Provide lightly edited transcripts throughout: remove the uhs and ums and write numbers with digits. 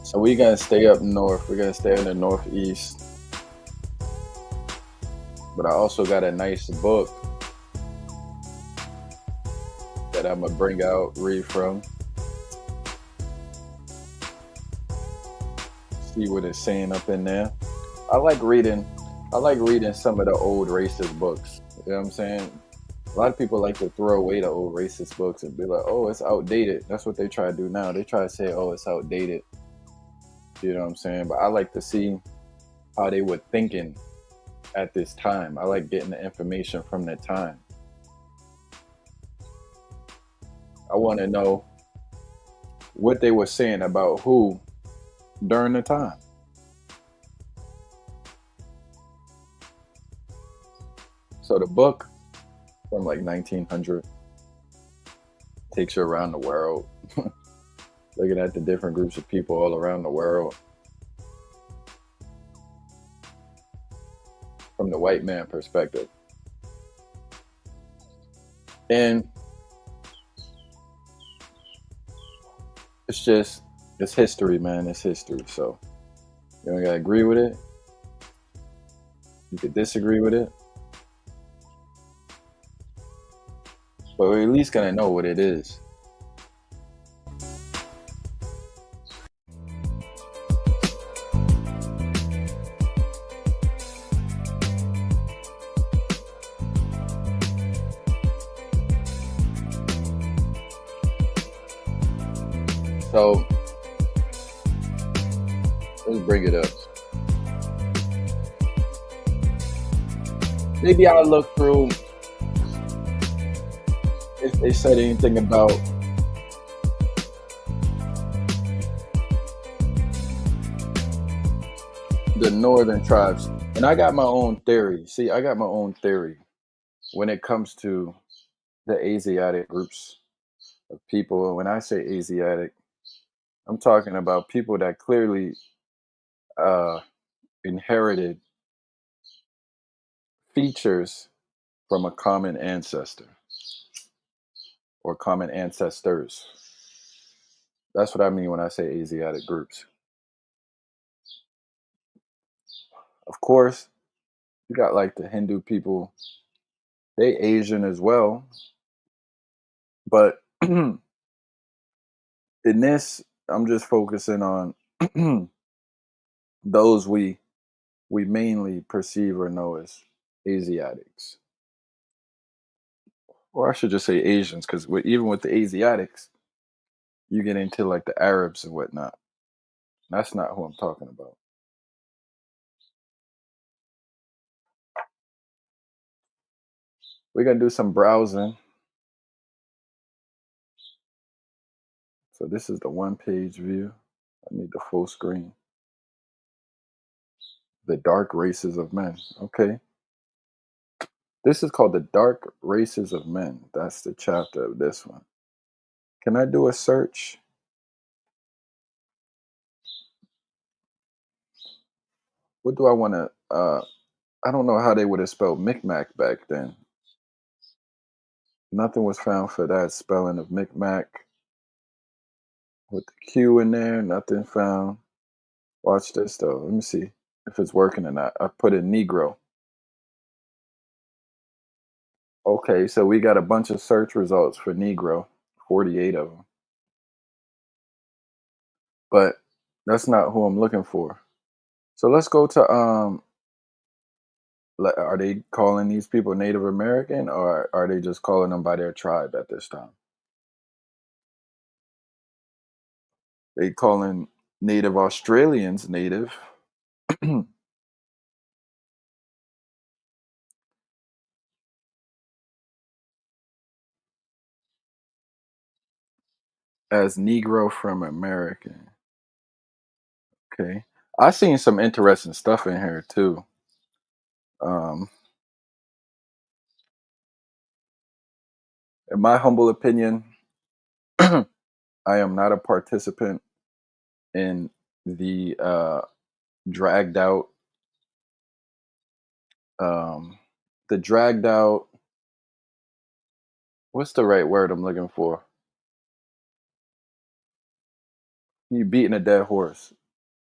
So we gotta stay up north. We gotta stay in the northeast. But I also got a nice book that I'm gonna bring out, read from, see what it's saying up in there. I like reading. I like reading some of the old racist books. You know what I'm saying? A lot of people like to throw away the old racist books and be like, "Oh, it's outdated." That's what they try to do now. They try to say, "Oh, it's outdated." You know what I'm saying? But I like to see how they were thinking at this time. I like getting the information from that time. I want to know what they were saying about who during the time. So the book from like 1900 takes you around the world, looking at the different groups of people all around the world from the white man perspective. And it's just, it's history, man. It's history. So you don't gotta agree with it. You could disagree with it, but we're at least gonna know what it is. So let's bring it up. Maybe I'll look through if they said anything about the northern tribes. And I got my own theory. See, I got my own theory when it comes to the Asiatic groups of people. And when I say Asiatic, I'm talking about people that clearly uh, inherited features from a common ancestor or common ancestors. That's what I mean when I say Asiatic groups. Of course, you got like the Hindu people, they Asian as well, but in this, I'm just focusing on those we mainly perceive or know as Asiatics, or I should just say Asians, because even with the Asiatics, you get into like the Arabs and whatnot. That's not who I'm talking about. We're gonna do some browsing. So this is the one page view. I need the full screen. The dark races of men. Okay. This is called the dark races of men. That's the chapter of this one. Can I do a search? What do I want to? I don't know how they would have spelled MikMaq back then. Nothing was found for that spelling of MikMaq with the Q in there. Nothing found. Watch this though. Let me see if it's working or not. I put in Negro. Okay, so we got a bunch of search results for Negro, 48 of them. But that's not who I'm looking for. So let's go to are they calling these people Native American or are they just calling them by their tribe at this time? They calling Native Australians native as Negro from American. Okay. I seen some interesting stuff in here too. Um, in my humble opinion, I am not a participant in the dragged out um the dragged out, what's the right word I'm looking for? You beating a dead horse.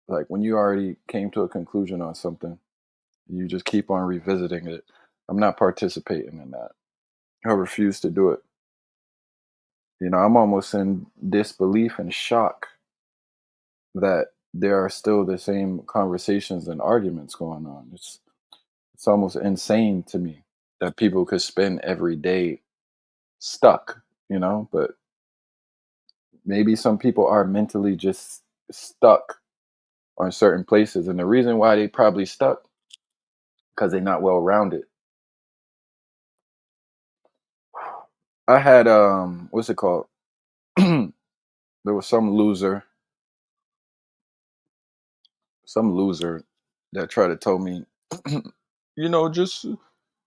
Like when you already came to a conclusion on something, you just keep on revisiting it. I'm not participating in that. I refuse to do it. I'm almost in disbelief and shock that there are still the same conversations and arguments going on. It's almost insane to me that people could spend every day stuck, but maybe some people are mentally just stuck on certain places. And the reason why they probably stuck because they're not well rounded. I had what's it called? There was some loser that tried to tell me,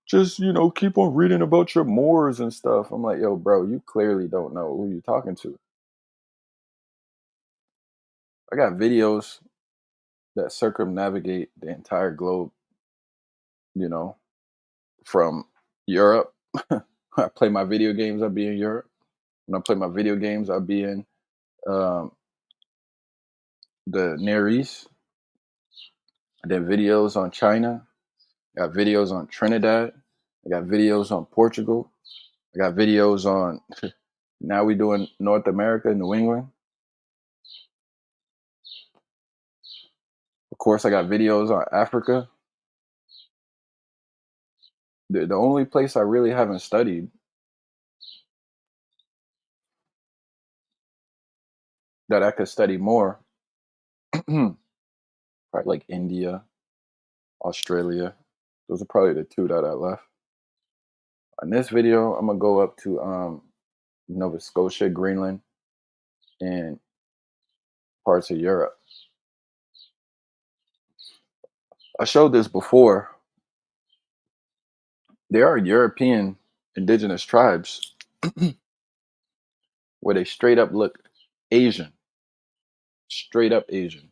just keep on reading about your Moors and stuff. I'm like, yo, bro, you clearly don't know who you're talking to. I got videos that circumnavigate the entire globe, you know, from Europe. I play my video games, I'll be in Europe. When I play my video games, I'll be in um, the Near East. I did videos on China. I got videos on Trinidad. I got videos on Portugal. I got videos on now we doing North America, New England. Of course, I got videos on Africa. The only place I really haven't studied that I could study more, probably like India, Australia. Those are probably the two that I left. In this video, I'm gonna go up to Nova Scotia, Greenland, and parts of Europe. I showed this before. There are European indigenous tribes where they straight up look Asian, straight up Asian.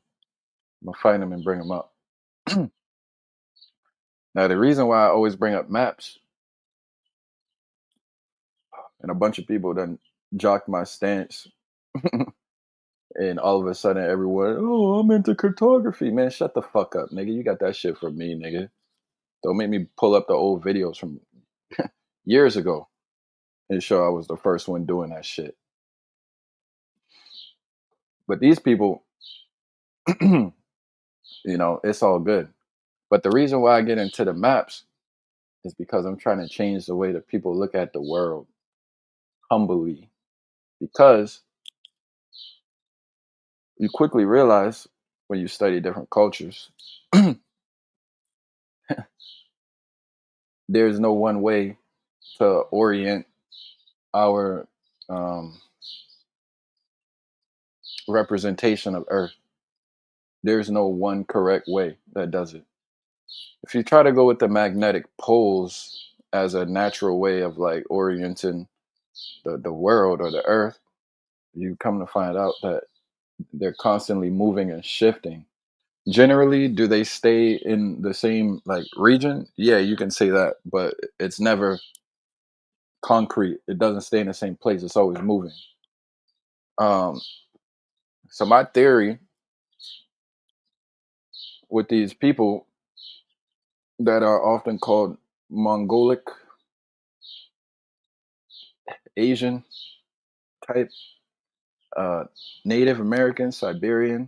I'm gonna find them and bring them up. Now, the reason why I always bring up maps, and a bunch of people done jocked my stance, and all of a sudden everyone, oh, I'm into cartography, man. Shut the fuck up, nigga. You got that shit from me, nigga. Don't make me pull up the old videos from years ago and show I was the first one doing that shit. But these people, it's all good. But the reason why I get into the maps is because I'm trying to change the way that people look at the world humbly. Because you quickly realize when you study different cultures, there's no one way to orient our um, representation of Earth. There's no one correct way that does it. If you try to go with the magnetic poles as a natural way of like orienting the world or the Earth, you come to find out that they're constantly moving and shifting. Generally, do they stay in the same like region? Yeah, you can say that, but it's never concrete. It doesn't stay in the same place. It's always moving. Um, so my theory with these people that are often called Mongolic, Asian type, uh, Native American, Siberian.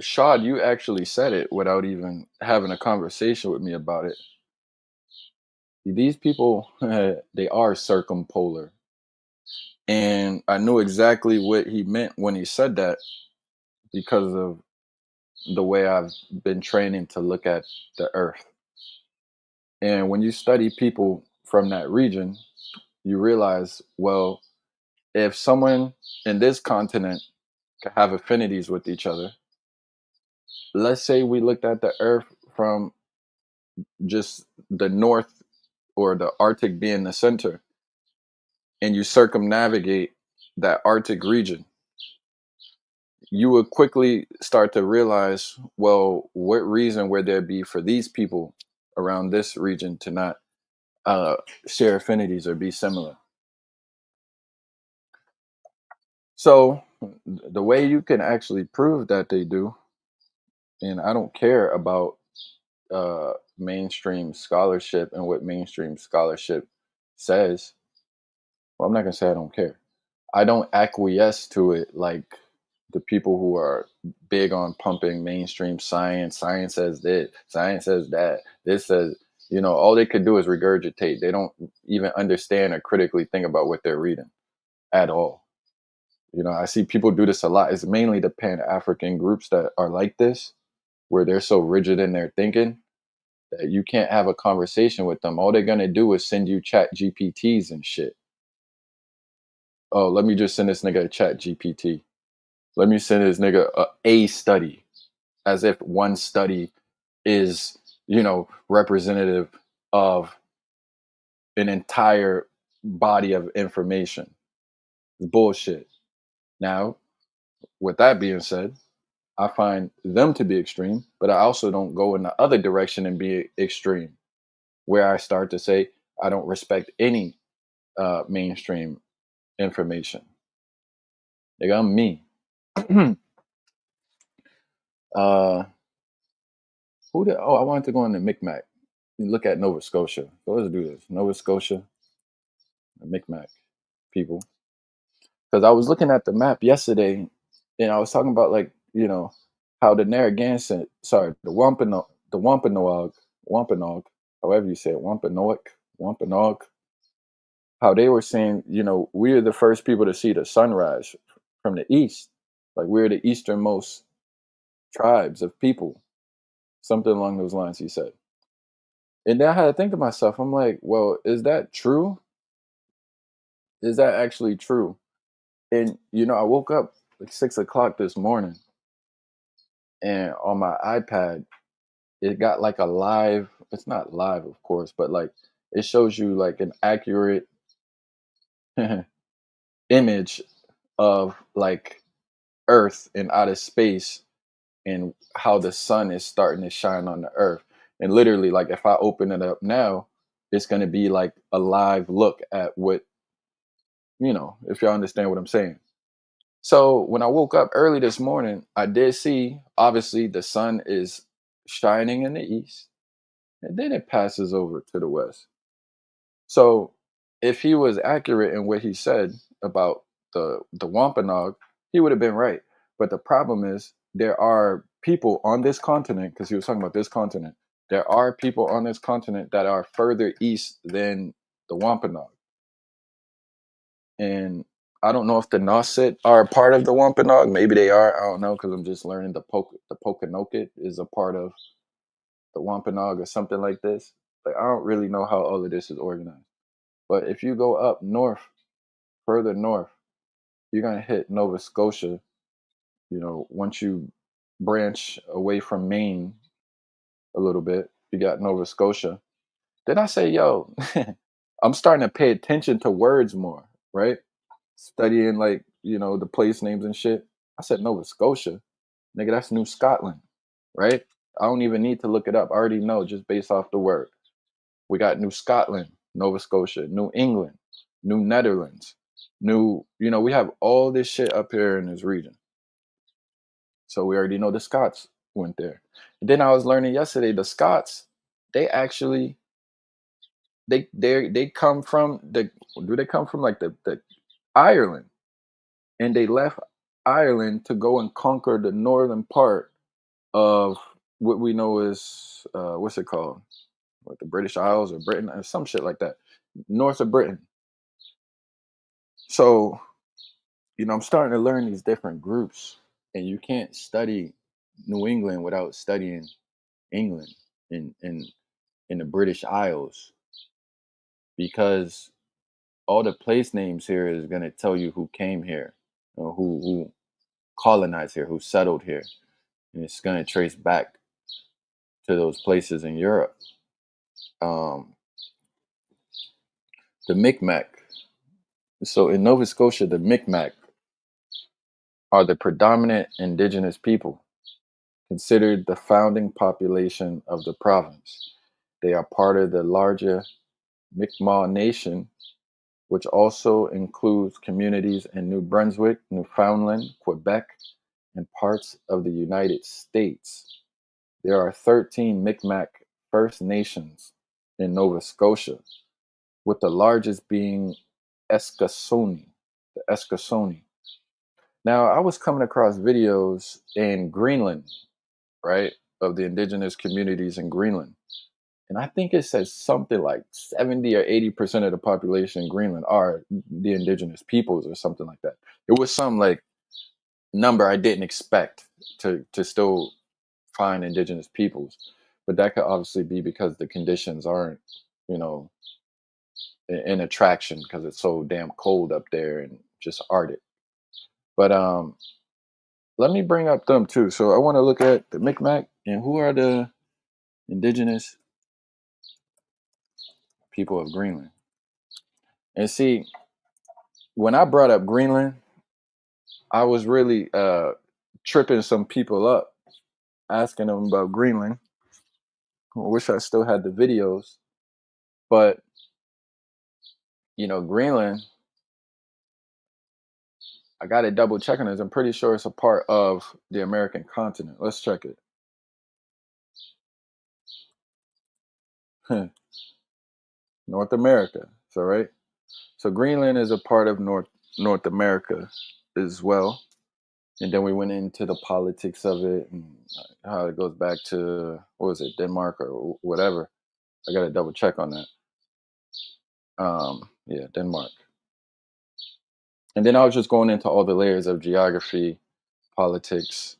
Shad, you actually said it without even having a conversation with me about it. These people, they are circumpolar. And I knew exactly what he meant when he said that because of the way I've been training to look at the earth. And when you study people from that region, you realize, well, if someone in this continent could have affinities with each other, let's say we looked at the earth from just the north or the Arctic being the center, and you circumnavigate that Arctic region, you would quickly start to realize, well, what reason would there be for these people around this region to not uh, share affinities or be similar? So the way you can actually prove that they do, and I don't care about mainstream scholarship and what mainstream scholarship says. Well, I'm not gonna say I don't care. I don't acquiesce to it like the people who are big on pumping mainstream science. Science says this, science says that. This says, all they could do is regurgitate. They don't even understand or critically think about what they're reading at all. I see people do this a lot. It's mainly the Pan African groups that are like this, where they're so rigid in their thinking that you can't have a conversation with them. All they're gonna do is send you chat GPTs and shit. Oh, let me just send this nigga a chat GPT. Let me send this nigga a study, as if one study is, representative of an entire body of information. It's bullshit. Now, with that being said, I find them to be extreme, but I also don't go in the other direction and be extreme, where I start to say I don't respect any mainstream information. Nigga, I'm me. uh, who did? Oh, I wanted to go into MikMaq. Look at Nova Scotia. So let's do this. Nova Scotia, MikMaq people. Because I was looking at the map yesterday, and I was talking about like how the Narragansett, sorry, Wampanoag, however you say it, Wampanoag, how they were saying, we're the first people to see the sunrise from the east, like we're the easternmost tribes of people, something along those lines. He said, and then I had to think to myself, I'm like, well, is that true? Is that actually true? And I woke up like 6 o'clock this morning, and on my iPad, it got like a live. It's not live, of course, but like it shows you like an accurate image of like Earth in outer space and how the sun is starting to shine on the Earth. And literally, like if I open it up now, it's going to be like a live look at what if y'all understand what I'm saying. So when I woke up early this morning, I did see obviously the sun is shining in the east and then it passes over to the west. So if he was accurate in what he said about the Wampanoag, he would have been right. But the problem is there are people on this continent, because he was talking about this continent. There are people on this continent that are further east than the Wampanoag. And I don't know if the Nauset are a part of the Wampanoag. Maybe they are. I don't know because I'm just learning the Pokanoket is a part of the Wampanoag or something like this. Like I don't really know how all of this is organized. But if you go up north, further north, you're gonna hit Nova Scotia. Once you branch away from Maine a little bit, you got Nova Scotia. Then I say, yo, I'm starting to pay attention to words more, right? Studying like, the place names and shit. I said Nova Scotia. Nigga, that's New Scotland, right? I don't even need to look it up. I already know just based off the word. We got New Scotland, Nova Scotia, New England, New Netherlands, we have all this shit up here in this region. So we already know the Scots went there. And then I was learning yesterday, the Scots, they actually they come from they come from like the Ireland, and they left Ireland to go and conquer the northern part of what we know is what's it called? Like the British Isles or Britain or some shit like that. North of Britain. So, I'm starting to learn these different groups, and you can't study New England without studying England in the British Isles, because all the place names here is going to tell you who came here, who colonized here, who settled here, and it's going to trace back to those places in Europe. Um, the MikMaq. So in Nova Scotia, the MikMaq are the predominant indigenous people, considered the founding population of the province. They are part of the larger Mi'kmaq Nation, which also includes communities in New Brunswick, Newfoundland, Quebec, and parts of the United States. There are 13 MikMaq First Nations in Nova Scotia, with the largest being Eskasoni, the Eskasoni. Now, I was coming across videos in Greenland, right, of the indigenous communities in Greenland. And I think it says something like 70 or 80% of the population in Greenland are the indigenous peoples or something like that. It was some like number I didn't expect to still find indigenous peoples. But that could obviously be because the conditions aren't, you know, an attraction because it's so damn cold up there and just Arctic. But let me bring up them too. So I want to look at the Micmac and who are the indigenous people of Greenland. And see, when I brought up Greenland, I was really tripping some people up, asking them about Greenland. I wish I still had the videos, but Greenland, I got to double check on this. I'm pretty sure it's a part of the American continent. Let's check it. North America. So right. So Greenland is a part of North America as well. And then we went into the politics of it and how it goes back to what was it, Denmark or whatever. I got to double check on that. Yeah, Denmark. And then I was just going into all the layers of geography, politics,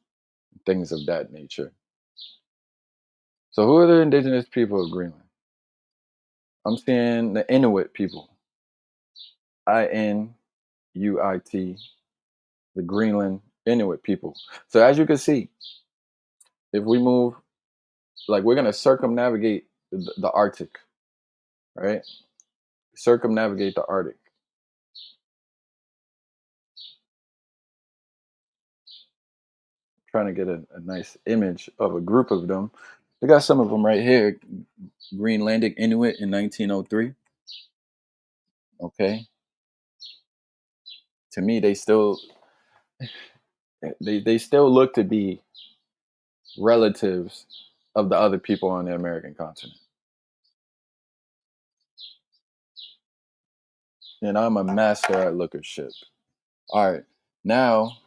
things of that nature. So who are the indigenous people of Greenland? I'm seeing the Inuit people. Inuit, the Greenland Inuit people. So as you can see, if we move, like we're gonna circumnavigate the Arctic, right? Circumnavigate the Arctic. Trying to get a nice image of a group of them. We got some of them right here. Greenlandic Inuit in 1903. Okay. To me, they still look to be relatives of the other people on the American continent. And I'm a master at lookership. All right. Now,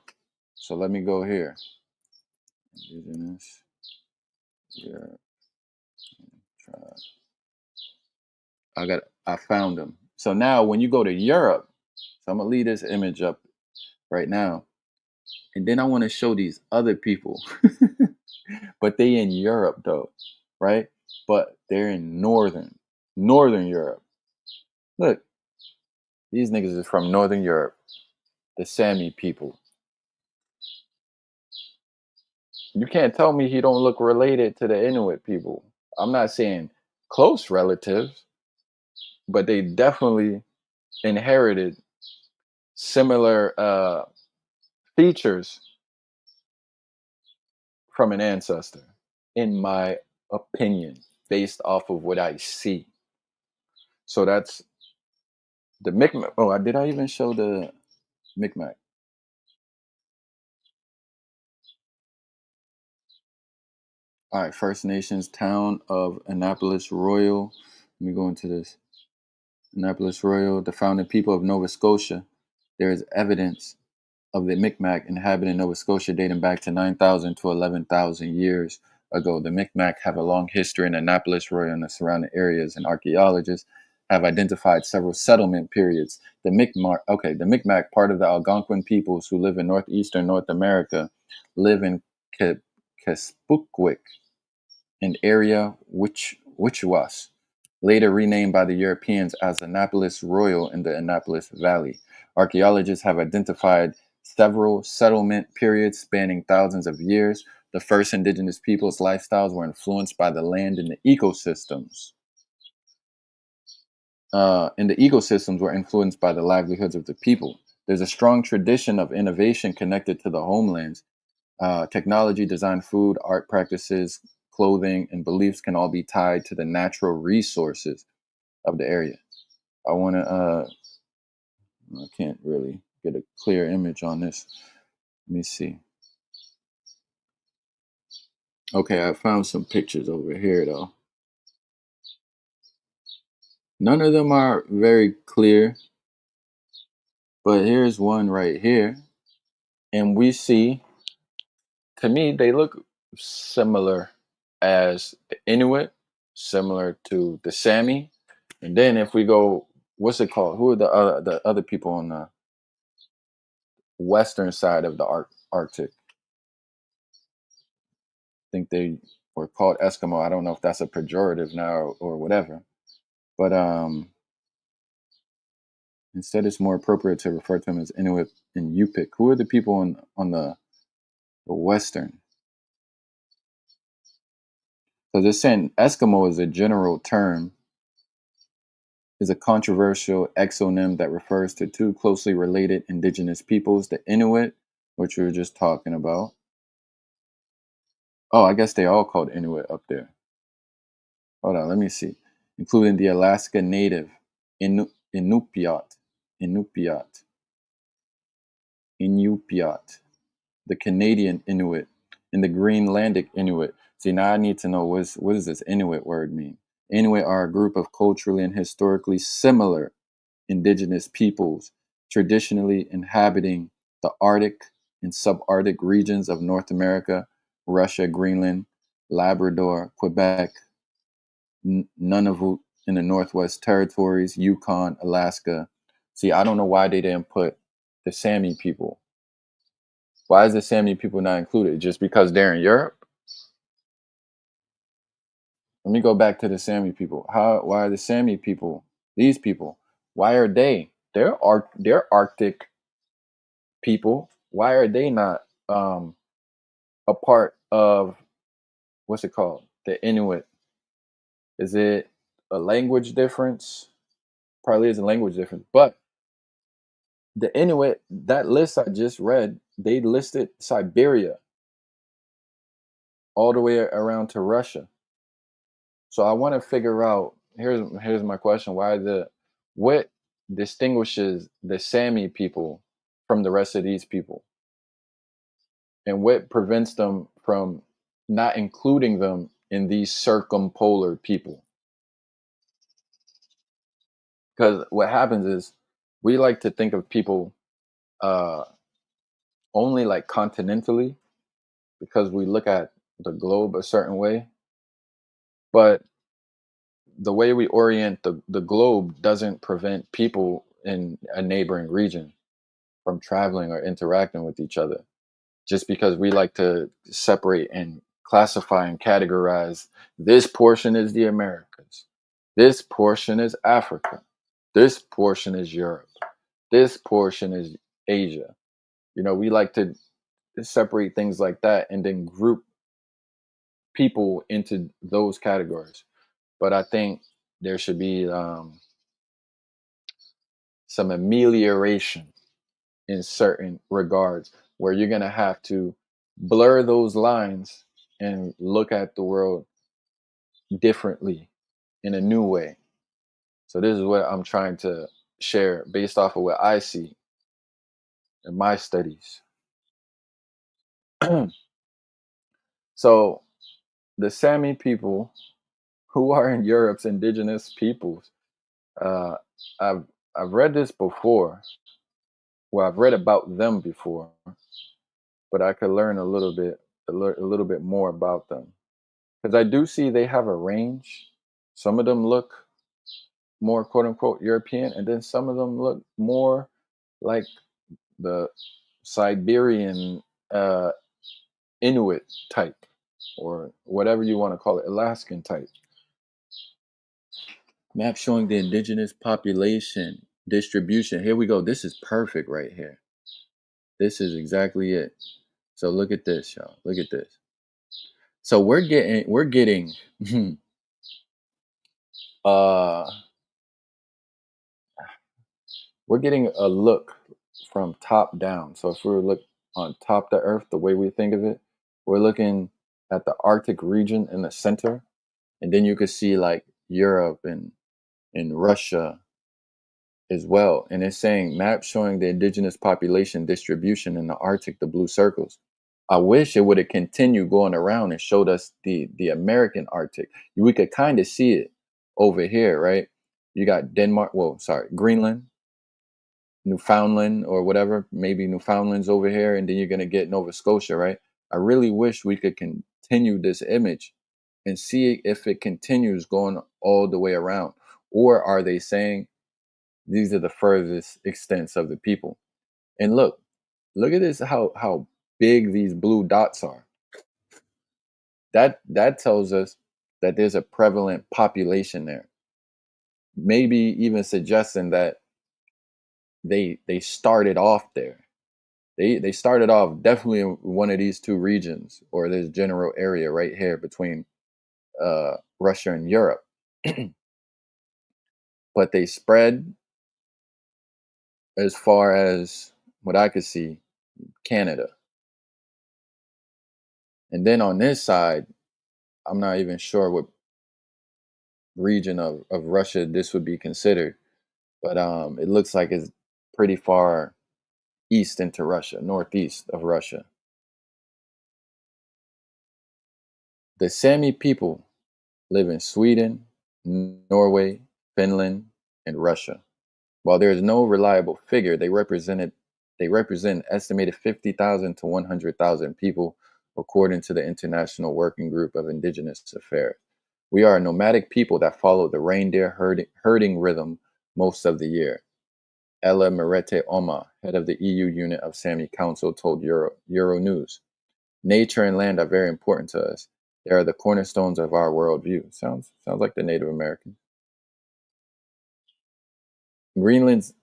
so let me go here. Indigenous. Yeah. I found them. So now when you go to Europe, so I'm gonna leave this image up right now. And then I want to show these other people. But they in Europe though, right? But they're in northern Europe. Look, these niggas is from northern Europe, the Sami people. You can't tell me he don't look related to the Inuit people. I'm not saying close relatives, but they definitely inherited similar features from an ancestor, in my opinion, based off of what I see. So that's the Micmac. Oh, did I even show the Micmac? All right, First Nations town of Annapolis Royal. Let me go into this. Annapolis Royal, the founding people of Nova Scotia. There is evidence of the Micmac inhabiting Nova Scotia dating back to 9,000 to 11,000 years ago. The Micmac have a long history in Annapolis Royal and the surrounding areas, and archaeologists have identified several settlement periods. The Micmac, part of the Algonquin peoples who live in northeastern North America, live in Kespukwik, an area Wichwas, later renamed by the Europeans as Annapolis Royal in the Annapolis Valley. Archaeologists have identified several settlement periods spanning thousands of years. The first indigenous peoples' lifestyles were influenced by the land and the ecosystems. And the ecosystems were influenced by the livelihoods of the people. There's a strong tradition of innovation connected to the homelands. Technology, design, food, art practices, clothing, and beliefs can all be tied to the natural resources of the area. I want to I can't really get a clear image on this. Let me see. Okay, I found some pictures over here though. None of them are very clear, but here's one right here. And we see, to me, they look similar as the Inuit, similar to the Sami. And then if we go, what's it called? Who are the other people on the western side of the Arctic? I think they were called Eskimo. I don't know if that's a pejorative now or whatever. But instead, it's more appropriate to refer to them as Inuit and Yupik. Who are the people on the western? So they're saying Eskimo is a general term, is a controversial exonym that refers to two closely related indigenous peoples, the Inuit, which we were just talking about. Oh, I guess they all called Inuit up there. Hold on, let me see. Including the Alaska Native, Inupiat, Inupiat, Inupiat, the Canadian Inuit, and the Greenlandic Inuit. See, now I need to know what does this Inuit word mean? Inuit are a group of culturally and historically similar indigenous peoples, traditionally inhabiting the Arctic and subarctic regions of North America, Russia, Greenland, Labrador, Quebec, Nunavut in the Northwest Territories, Yukon, Alaska. See, I don't know why they didn't put the Sami people. Why is the Sami people not included? Just because they're in Europe? Let me go back to the Sami people. Why are the Sami people, these people, why are they? They're Arctic people. Why are they not a part of what's it called? The Inuit. Is it a language difference? Probably is a language difference. But the Inuit, that list I just read, they listed Siberia all the way around to Russia. So I want to figure out, here's my question. What distinguishes the Sami people from the rest of these people? And what prevents them from not including them in these circumpolar people? Because what happens is we like to think of people uh, only like continentally because we look at the globe a certain way, but the way we orient the globe doesn't prevent people in a neighboring region from traveling or interacting with each other. Just because we like to separate and classify and categorize, this portion is the Americas, this portion is Africa, this portion is Europe, this portion is Asia. We like to separate things like that and then group people into those categories. But I think there should be some amelioration in certain regards where you're going to have to blur those lines and look at the world differently in a new way. So this is what I'm trying to share based off of what I see in my studies. So the Sami people who are in Europe's indigenous peoples, uh, I've I've read this before. Well, I've read about them before, but I could learn a little bit more about them because I do see they have a range. Some of them look more quote unquote European, and then some of them look more like the Siberian uh, Inuit type, or whatever you want to call it, Alaskan type. Map showing the indigenous population distribution. Here we go. This is perfect right here. This is exactly it. So look at this, y'all. Look at this. So we're getting uh we're getting a look from top down. So if we look on top of the earth, the way we think of it, we're looking at the Arctic region in the center, and then you could see like Europe and Russia as well. And it's saying maps showing the indigenous population distribution in the Arctic, the blue circles. I wish it would have continued going around and showed us the American Arctic. We could kind of see it over here, right? You got Denmark, well, sorry, Greenland, Newfoundland or whatever, maybe Newfoundland's over here, and then you're gonna get Nova Scotia, right? I really wish we could continue this image and see if it continues going all the way around. Or are they saying these are the furthest extents of the people? And look at this, how big these blue dots are. That tells us that there's a prevalent population there. Maybe even suggesting that they started off there. They started off definitely in one of these two regions or this general area right here between Russia and Europe. But they spread as far as what I could see, Canada. And then on this side, I'm not even sure what region of Russia this would be considered, but it looks like it's pretty far east into Russia, northeast of Russia. The Sami people live in Sweden, Norway, Finland, and Russia. While there is no reliable figure, they represent an estimated 50,000 to 100,000 people, according to the International Working Group of Indigenous Affairs. We are a nomadic people that follow the reindeer herding rhythm most of the year. Ella Merete Oma, head of the EU unit of Sami Council, told Euronews. Nature and land are very important to us. They are the cornerstones of our worldview. Sounds like the Native Americans. Greenland's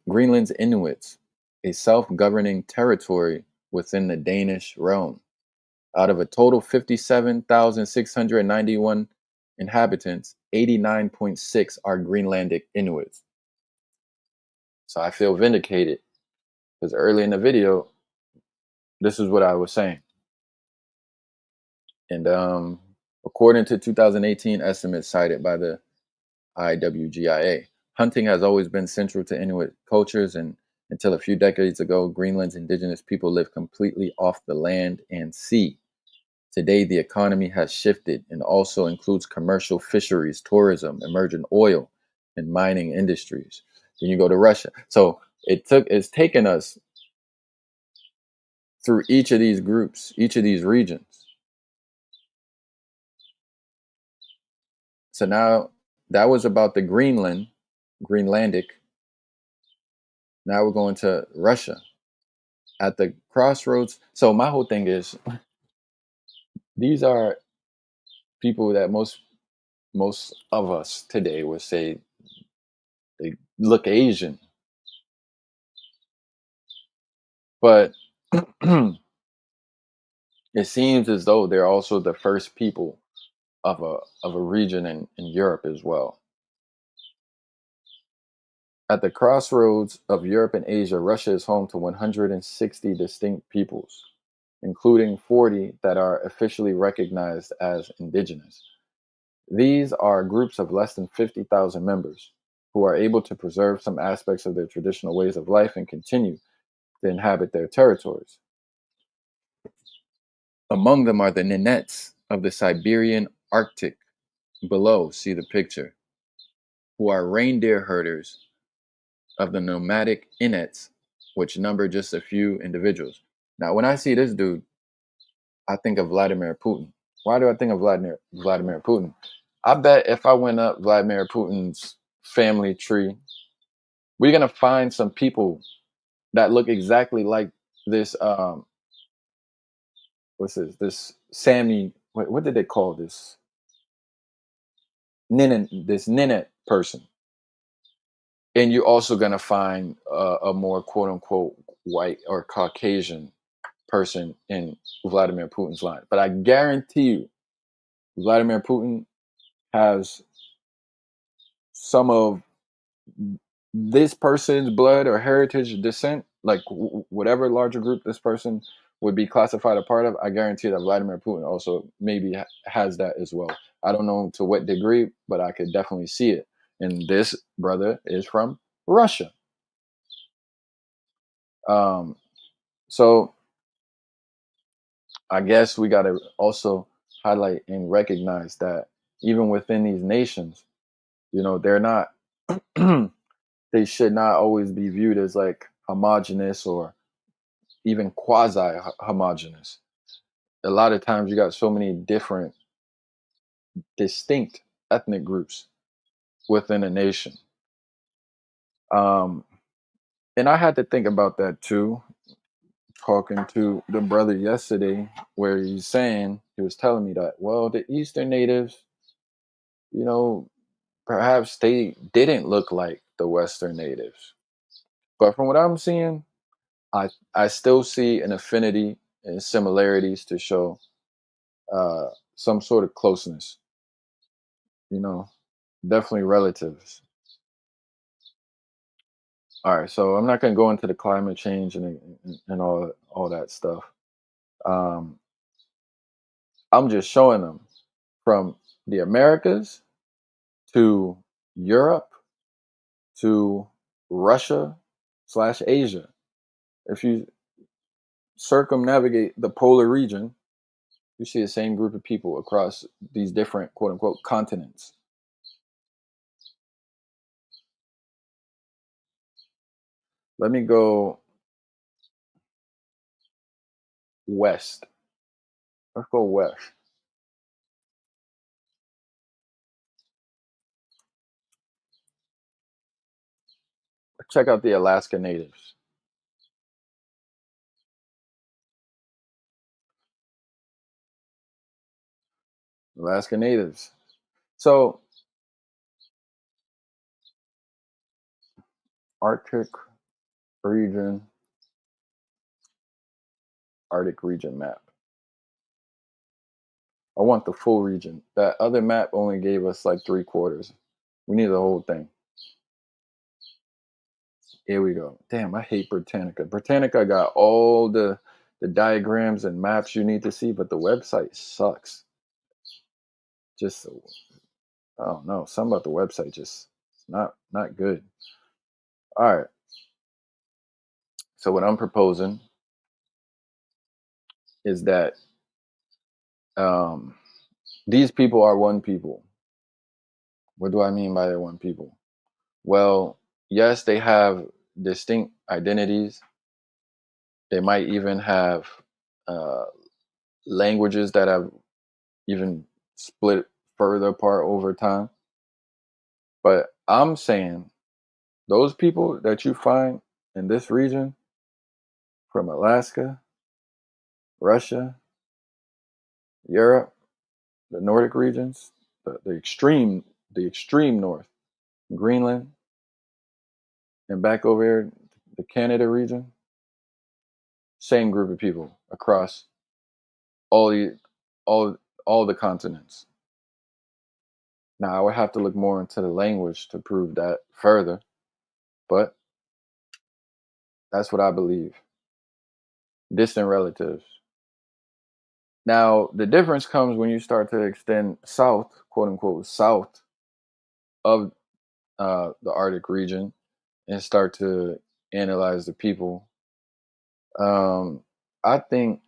Inuits, a self-governing territory within the Danish realm. Out of a total 57,691 inhabitants, 89.6 are Greenlandic Inuits. So I feel vindicated because early in the video, this is what I was saying. And according to 2018 estimates cited by the IWGIA, hunting has always been central to Inuit cultures, and until a few decades ago, Greenland's indigenous people lived completely off the land and sea. Today, the economy has shifted and also includes commercial fisheries, tourism, emergent oil, and mining industries. Then you go to Russia. So it's taken us through each of these groups, each of these regions. So now that was about the Greenlandic. Now we're going to Russia at the crossroads. So my whole thing is these are people that most of us today would say they look Asian, but it seems as though they're also the first people of a region in Europe as well. At the crossroads of Europe and Asia, Russia is home to 160 distinct peoples, including 40 that are officially recognized as indigenous. These are groups of less than 50,000 members who are able to preserve some aspects of their traditional ways of life and continue to inhabit their territories. Among them are the Nenets of the Siberian Arctic. Below, see the picture, who are reindeer herders of the nomadic Inuits, which number just a few individuals. Now, when I see this dude, I think of Vladimir Putin. Why do I think of Vladimir Putin? I bet if I went up Vladimir Putin's family tree, we're gonna find some people that look exactly like this. What's this? This Sammy. What did they call this? This Ninet person. And you're also gonna find a more quote unquote white or Caucasian person in Vladimir Putin's line. But I guarantee you, Vladimir Putin has some of this person's blood or heritage descent, like whatever larger group this person would be classified a part of. I guarantee that Vladimir Putin also maybe has that as well. I don't know to what degree, but I could definitely see it. And this brother is from Russia. Um, so I guess we got to also highlight and recognize that even within these nations, they're not, they should not always be viewed as like homogenous or even quasi homogenous. A lot of times you got so many different, distinct ethnic groups within a nation. Um, and I had to think about that too, talking to the brother yesterday, where he was telling me that, well, the Eastern natives, you know, perhaps they didn't look like the Western natives. But from what I'm seeing, I still see an affinity and similarities to show some sort of closeness, you know, definitely relatives. All right, so I'm not going to go into the climate change and all that stuff. Um, I'm just showing them from the Americas to Europe to Russia slash Asia. If you circumnavigate the polar region, you see the same group of people across these different quote unquote continents. Let me go west. Let's go west. Check out the Alaska natives. Alaska natives. So, Arctic region, Arctic region map. I want the full region. That other map only gave us like three quarters. We need the whole thing. Here we go. Damn, I hate Britannica. Britannica got all the diagrams and maps you need to see, but the website sucks. Just I don't know. Something about the website just not good. All right. So what I'm proposing is that um, these people are one people. What do I mean by they're one people? Well, yes, they have distinct identities. They might even have uh, languages that have even split further apart over time. But I'm saying those people that you find in this region, from Alaska, Russia, Europe, the Nordic regions, the extreme north, Greenland, and back over here, the Canada region, same group of people across all the all all the continents. Now I would have to look more into the language to prove that further, but that's what I believe. Distant relatives. Now the difference comes when you start to extend south, quote unquote, south of the Arctic region and start to analyze the people. Um, I think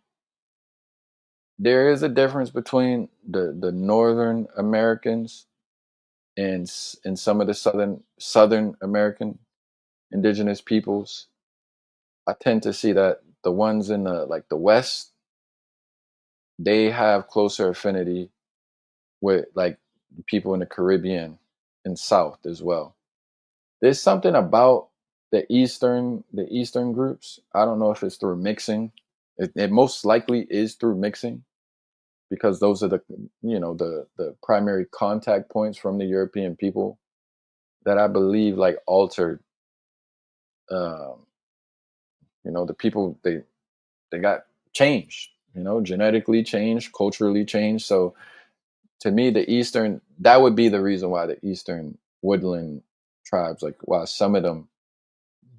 there is a difference between the Northern Americans and some of the Southern American indigenous peoples. I tend to see that the ones in the West, they have closer affinity with like people in the Caribbean and South as well. There's something about the Eastern groups. I don't know if it's through mixing. It most likely is through mixing because those are the primary contact points from the European people that I believe like altered um, the people they got changed, genetically changed, culturally changed. So to me, the Eastern that would be the reason why the Eastern woodland tribes, like why some of them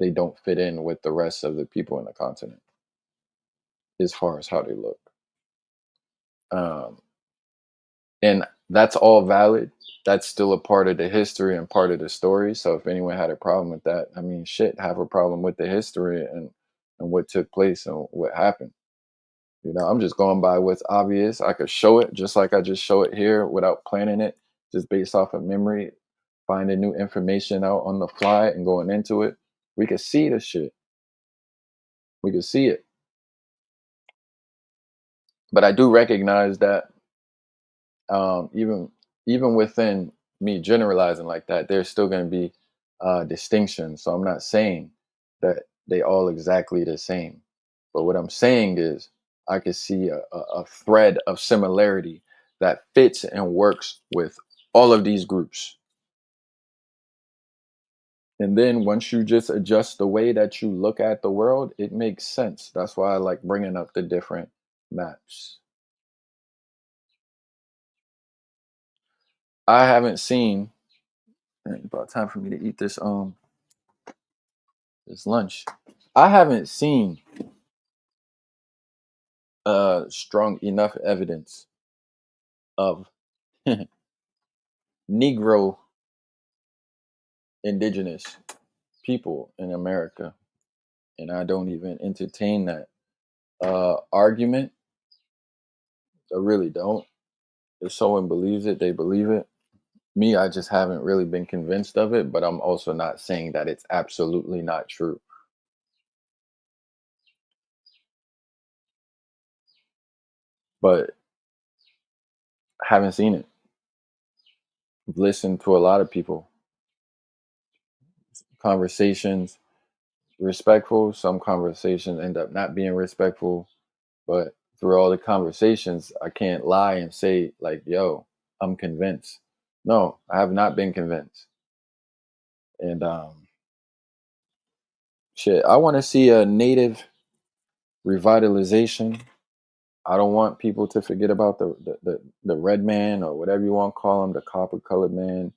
they don't fit in with the rest of the people in the continent as far as how they look. Um, and that's all valid. That's still a part of the history and part of the story. So if anyone had a problem with that, I mean, shit, have a problem with the history and and what took place and what happened. You know, I'm just going by what's obvious. I could show it just like I just show it here without planning it, just based off of memory, finding new information out on the fly and going into it. We could see the shit. We could see it. But I do recognize that even within me generalizing like that, there's still going to be distinctions. So I'm not saying that they all exactly the same, but what I'm saying is I can see a thread of similarity that fits and works with all of these groups. And then once you just adjust the way that you look at the world, it makes sense. That's why I like bringing up the different maps. I haven't seen. It's about time for me to eat this lunch. I haven't seen strong enough evidence of Negro indigenous people in America, and I don't even entertain that argument. I really don't. If someone believes it, they believe it. Me, I just haven't really been convinced of it, but I'm also not saying that it's absolutely not true. But I haven't seen it. I've listened to a lot of people, conversations, respectful. Some conversations end up not being respectful. But through all the conversations, I can't lie and say, like, yo, I'm convinced. No, I have not been convinced. And shit, I want to see a native revitalization. I don't want people to forget about the red man or whatever you want to call him, the copper colored man.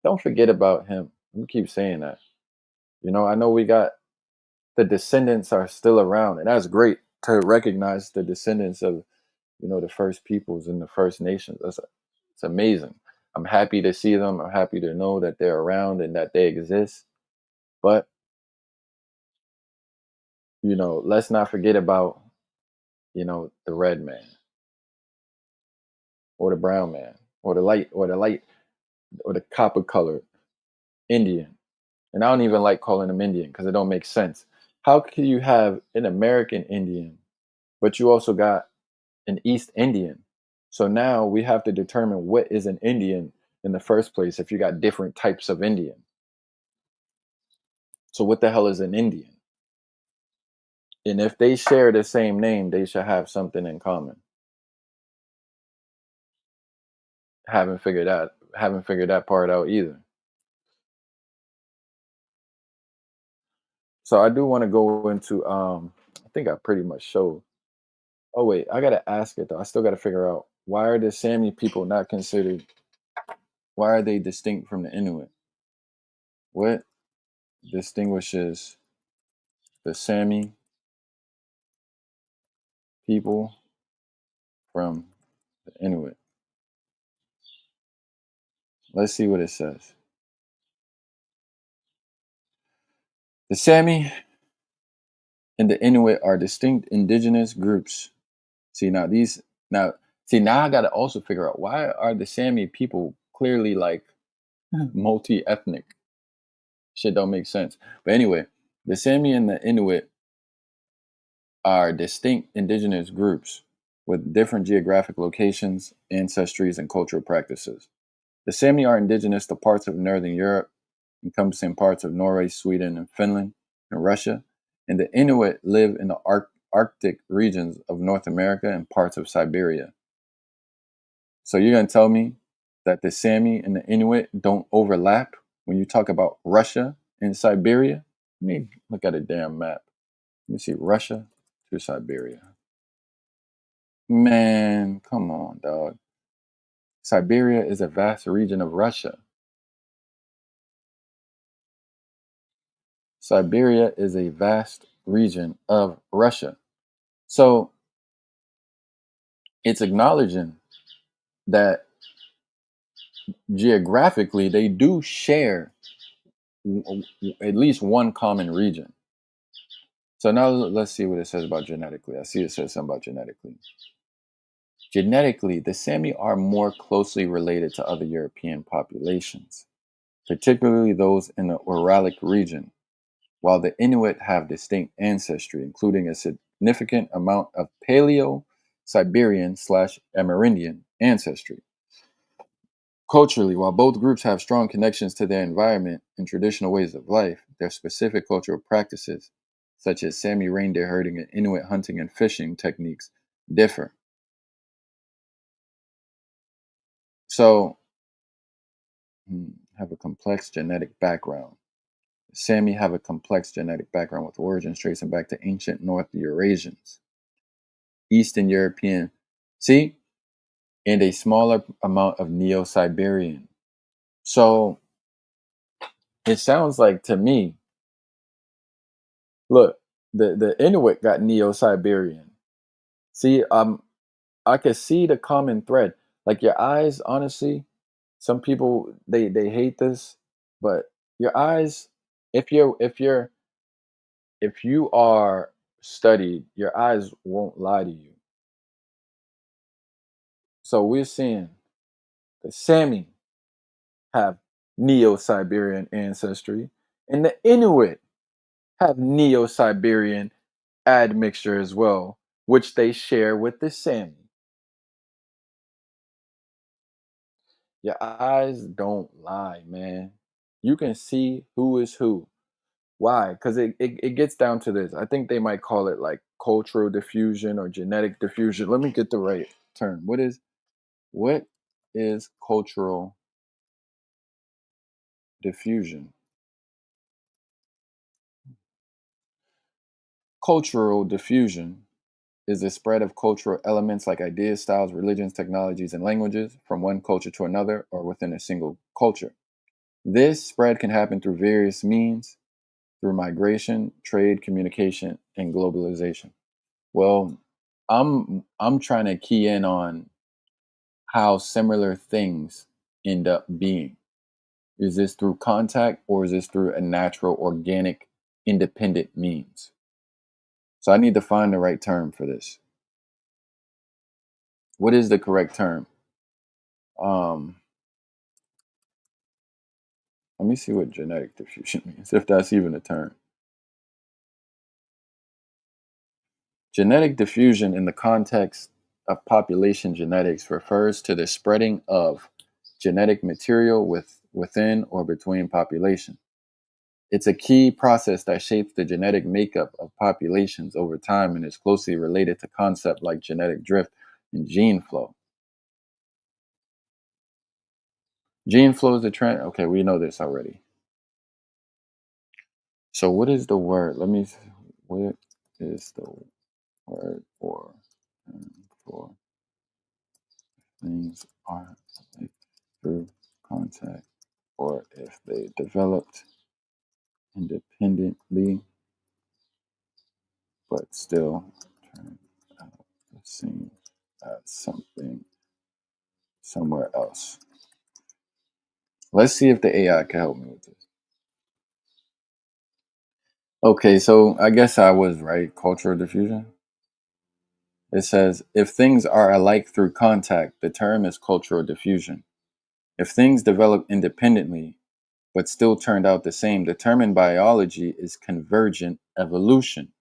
Don't forget about him. We keep saying that. You know, I know we got the descendants are still around, and that's great to recognize the descendants of, you know, the first peoples and the First Nations. It's amazing. I'm happy to see them. I'm happy to know that they're around and that they exist. But, you know, let's not forget about, you know, the red man or the brown man or the light or the copper colored Indian. And I don't even like calling them Indian because it don't make sense. How can you have an American Indian, but you also got an East Indian? So now we have to determine what is an Indian in the first place if you got different types of Indian. So what the hell is an Indian? And if they share the same name, they should have something in common. Haven't figured that part out either. So I do want to go into I think I pretty much showed. Oh wait, I gotta ask it though. I still gotta figure out why are the Sami people not considered, why are they distinct from the Inuit? What distinguishes the Sami people from the Inuit? Let's see what it says. The Sami and the Inuit are distinct indigenous groups. See now these now see now I gotta also figure out why are the Sami people clearly like multi-ethnic. Shit don't make sense. But anyway, the Sami and the Inuit are distinct indigenous groups with different geographic locations, ancestries, and cultural practices. The Sami are indigenous to parts of Northern Europe, encompassing parts of Norway, Sweden, and Finland, and Russia. And the Inuit live in the Arctic regions of North America and parts of Siberia. So you're going to tell me that the Sami and the Inuit don't overlap when you talk about Russia and Siberia? Let me look at a damn map. Let me see Russia to Siberia. Man, come on, dog. Siberia is a vast region of Russia. Siberia is a vast region of Russia. So it's acknowledging that geographically they do share at least one common region. So now let's see what it says about genetically. I see it says something about genetically. Genetically, the Sami are more closely related to other European populations, particularly those in the Uralic region, while the Inuit have distinct ancestry, including a significant amount of Paleo Siberian slash Amerindian ancestry. Culturally, while both groups have strong connections to their environment and traditional ways of life, their specific cultural practices, such as Sami reindeer herding and Inuit hunting and fishing techniques, differ. So, have a complex genetic background. Sami have a complex genetic background with origins tracing back to ancient North Eurasians, Eastern European, see, and a smaller amount of Neo Siberian. So, it sounds like to me, look, the Inuit got Neo Siberian. See, I could see the common thread. Like your eyes, honestly, some people they hate this, but your eyes, if you are studied, your eyes won't lie to you. So we're seeing the Sami have Neo-Siberian ancestry, and the Inuit have Neo-Siberian admixture as well, which they share with the Sami. Your eyes don't lie, man. You can see who is who. Why? Because it gets down to this. I think they might call it like cultural diffusion or genetic diffusion. Let me get the right term. What is cultural diffusion? Cultural diffusion is the spread of cultural elements like ideas, styles, religions, technologies, and languages from one culture to another or within a single culture. This spread can happen through various means, through migration, trade, communication, and globalization. Well, I'm trying to key in on how similar things end up being. Is this through contact or is this through a natural, organic, independent means? So I need to find the right term for this. What is the correct term? Um, Let me see what genetic diffusion means, if that's even a term. Genetic diffusion in the context of population genetics refers to the spreading of genetic material within or between population. It's a key process that shapes the genetic makeup of populations over time and is closely related to concepts like genetic drift and gene flow. Gene flow is the trend. Okay, we know this already. So, what is the word? What is the word for things are like through contact or if they developed independently but still turn out the same as something somewhere else. Let's see if the AI can help me with this. Okay, so I guess I was right. Cultural diffusion. It says if things are alike through contact, the term is cultural diffusion. If things develop independently but still turned out the same, the term in biology is convergent evolution.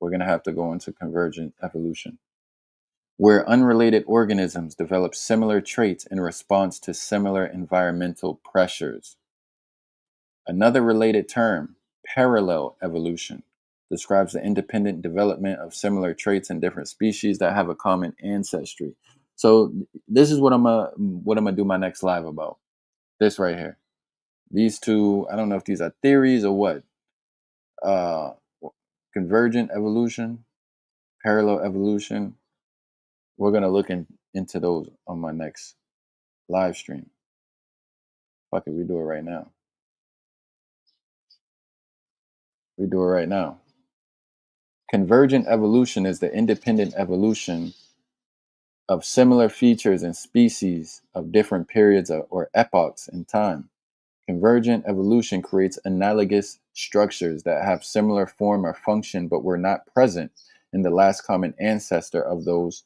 We're going to have to go into convergent evolution, where unrelated organisms develop similar traits in response to similar environmental pressures. Another related term, parallel evolution, describes the independent development of similar traits in different species that have a common ancestry. So this is what I'm gonna do my next live about. This right here. These two, I don't know if these are theories or what. Uh, Convergent evolution, parallel evolution. We're gonna look into those on my next live stream. Fuck it, we do it right now. We do it right now. Convergent evolution is the independent evolution of similar features in species of different periods or epochs in time. Convergent evolution creates analogous structures that have similar form or function but were not present in the last common ancestor of those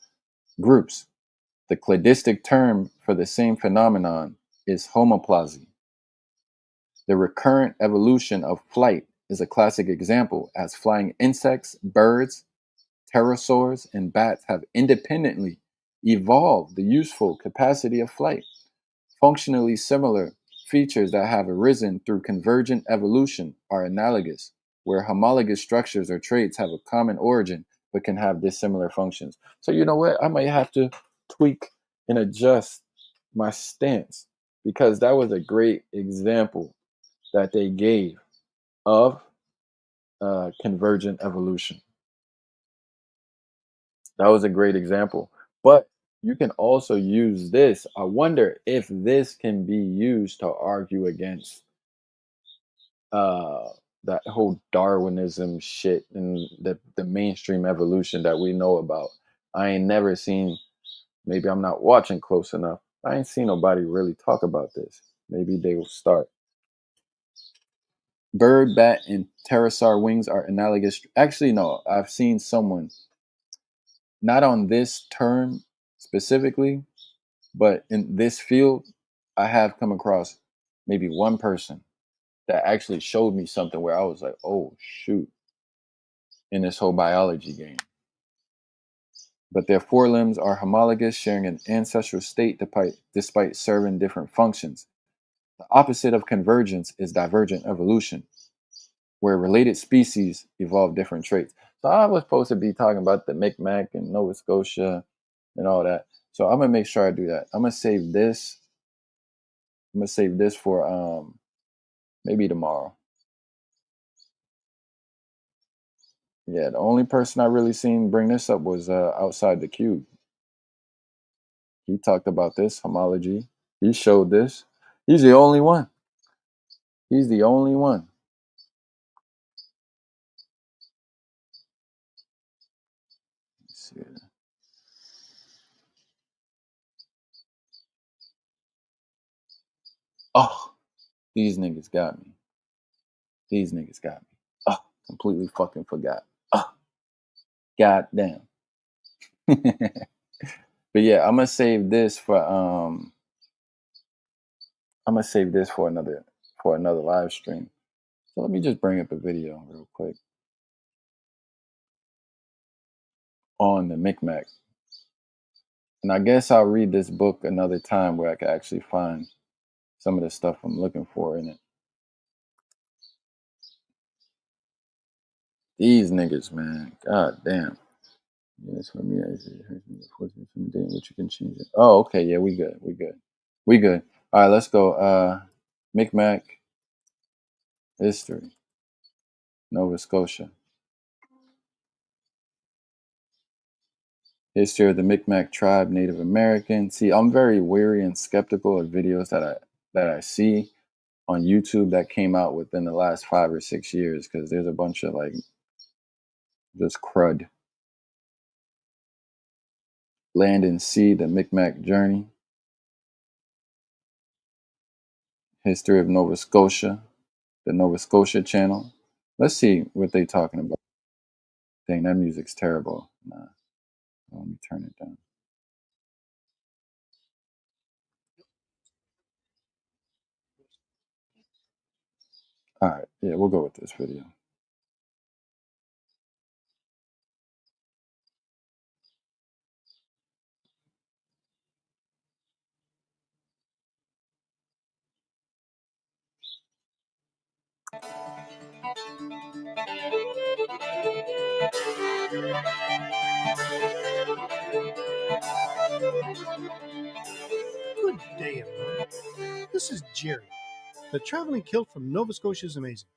groups. The cladistic term for the same phenomenon is homoplasy. The recurrent evolution of flight is a classic example, as flying insects, birds, pterosaurs, and bats have independently evolved the useful capacity of flight. Functionally similar features that have arisen through convergent evolution are analogous, where homologous structures or traits have a common origin but can have dissimilar functions. So, you know what? I might have to tweak and adjust my stance because that was a great example that they gave of convergent evolution. That was a great example. But you can also use this. I wonder if this can be used to argue against uh, that whole Darwinism shit and the mainstream evolution that we know about. I ain't never seen, maybe I'm not watching close enough. I ain't seen nobody really talk about this. Maybe they will start. Bird, bat, and pterosaur wings are analogous. Actually, no, I've seen someone, not on this term specifically, but in this field, I have come across maybe one person that actually showed me something where I was like, oh, shoot, in this whole biology game. But their forelimbs are homologous, sharing an ancestral state despite serving different functions. The opposite of convergence is divergent evolution, where related species evolve different traits. So I was supposed to be talking about the MikMaq and Nova Scotia and all that. So I'm gonna make sure I do that. I'm gonna save this. I'm gonna save this for maybe tomorrow. Yeah, the only person I really seen bring this up was outside the cube. He talked about this homology. He showed this. He's the only one. He's the only one. Let's see. Oh, these niggas got me. These niggas got me. Oh, completely fucking forgot. Oh, goddamn. But yeah, I'm gonna save this for another live stream. So let me just bring up a video real quick on the MikMaq. And I guess I'll read this book another time where I can actually find some of the stuff I'm looking for in it. These niggas, man. God damn. Yes, for me, from the day in which you can change it. Oh, okay. Yeah, we good. We good. We good. All right, let's go. MikMaq history, Nova Scotia. History of the MikMaq tribe, Native American. See, I'm very weary and skeptical of videos that I see on YouTube that came out within the last 5 or 6 years because there's a bunch of like just crud. Land and Sea, the MikMaq journey. History of Nova Scotia, the Nova Scotia channel. Let's see what they talking about. Dang, that music's terrible. Nah, let me turn it down. All right, yeah, we'll go with this video. Good day, everyone. This is Jerry, the traveling kilt from Nova Scotia is amazing.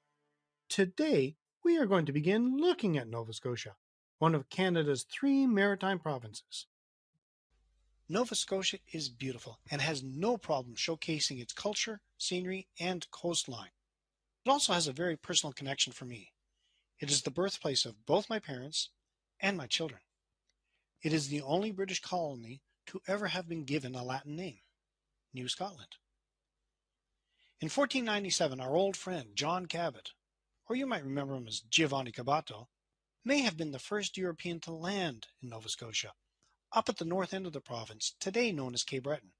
Today, we are going to begin looking at Nova Scotia, one of Canada's 3 maritime provinces. Nova Scotia is beautiful and has no problem showcasing its culture, scenery, and coastline. It also has a very personal connection for me. It is the birthplace of both my parents and my children. It is the only British colony to ever have been given a Latin name, New Scotland. In 1497, our old friend John Cabot, or you might remember him as Giovanni Caboto, may have been the first European to land in Nova Scotia, up at the north end of the province, today known as Cape Breton.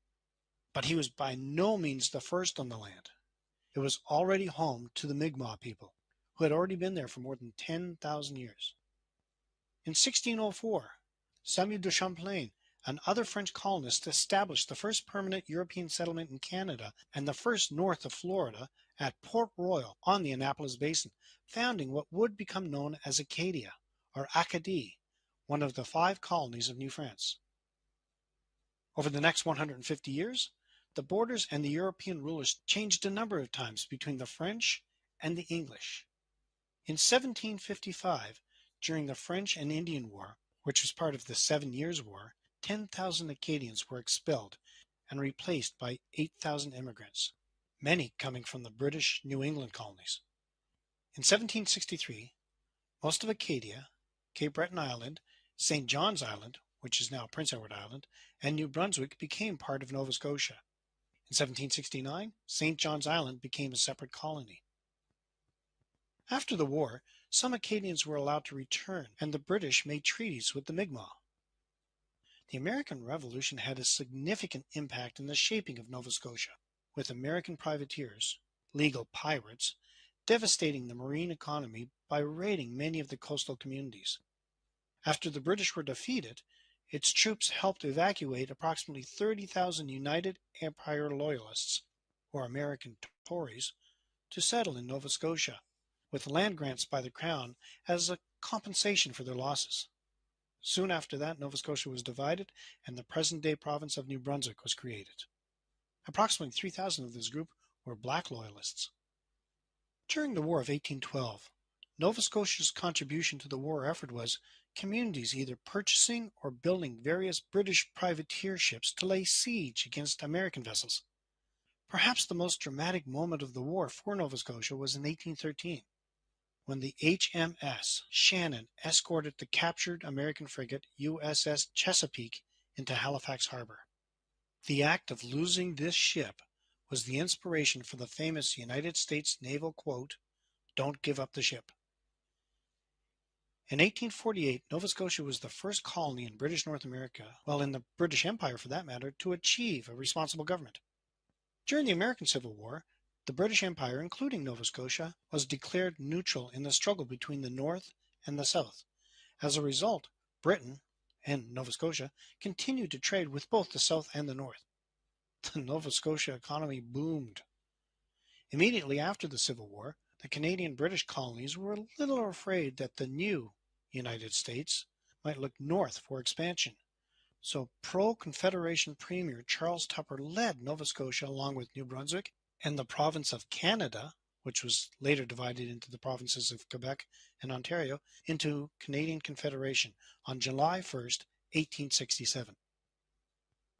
But he was by no means the first on the land. It was already home to the Mi'kmaq people, who had already been there for more than 10,000 years. In 1604, Samuel de Champlain and other French colonists established the first permanent European settlement in Canada and the first north of Florida at Port Royal on the Annapolis Basin, founding what would become known as Acadia, or Acadie, one of the 5 colonies of New France. Over the next 150 years, the borders and the European rulers changed a number of times between the French and the English. In 1755, during the French and Indian War, which was part of the 7 Years' War, 10,000 Acadians were expelled and replaced by 8,000 immigrants, many coming from the British New England colonies. In 1763, most of Acadia, Cape Breton Island, St. John's Island, which is now Prince Edward Island, and New Brunswick became part of Nova Scotia. In 1769, St. John's Island became a separate colony. After the war, some Acadians were allowed to return, and the British made treaties with the Mi'kmaq. The American Revolution had a significant impact in the shaping of Nova Scotia, with American privateers, legal pirates, devastating the marine economy by raiding many of the coastal communities. After the British were defeated, its troops helped evacuate approximately 30,000 United Empire Loyalists, or American Tories, to settle in Nova Scotia, with land grants by the Crown as a compensation for their losses. Soon after that, Nova Scotia was divided, and the present-day province of New Brunswick was created. Approximately 3,000 of this group were Black Loyalists. During the War of 1812, Nova Scotia's contribution to the war effort was communities either purchasing or building various British privateer ships to lay siege against American vessels. Perhaps the most dramatic moment of the war for Nova Scotia was in 1813, when the HMS Shannon escorted the captured American frigate USS Chesapeake into Halifax Harbor. The act of losing this ship was the inspiration for the famous United States naval quote, "Don't give up the ship." In 1848, Nova Scotia was the first colony in British North America, well, in the British Empire for that matter, to achieve a responsible government. During the American Civil War, the British Empire, including Nova Scotia, was declared neutral in the struggle between the North and the South. As a result, Britain and Nova Scotia continued to trade with both the South and the North. The Nova Scotia economy boomed. Immediately after the Civil War, the Canadian-British colonies were a little afraid that the new United States might look north for expansion. So pro-Confederation Premier Charles Tupper led Nova Scotia along with New Brunswick and the province of Canada, which was later divided into the provinces of Quebec and Ontario, into Canadian Confederation on July 1st, 1867.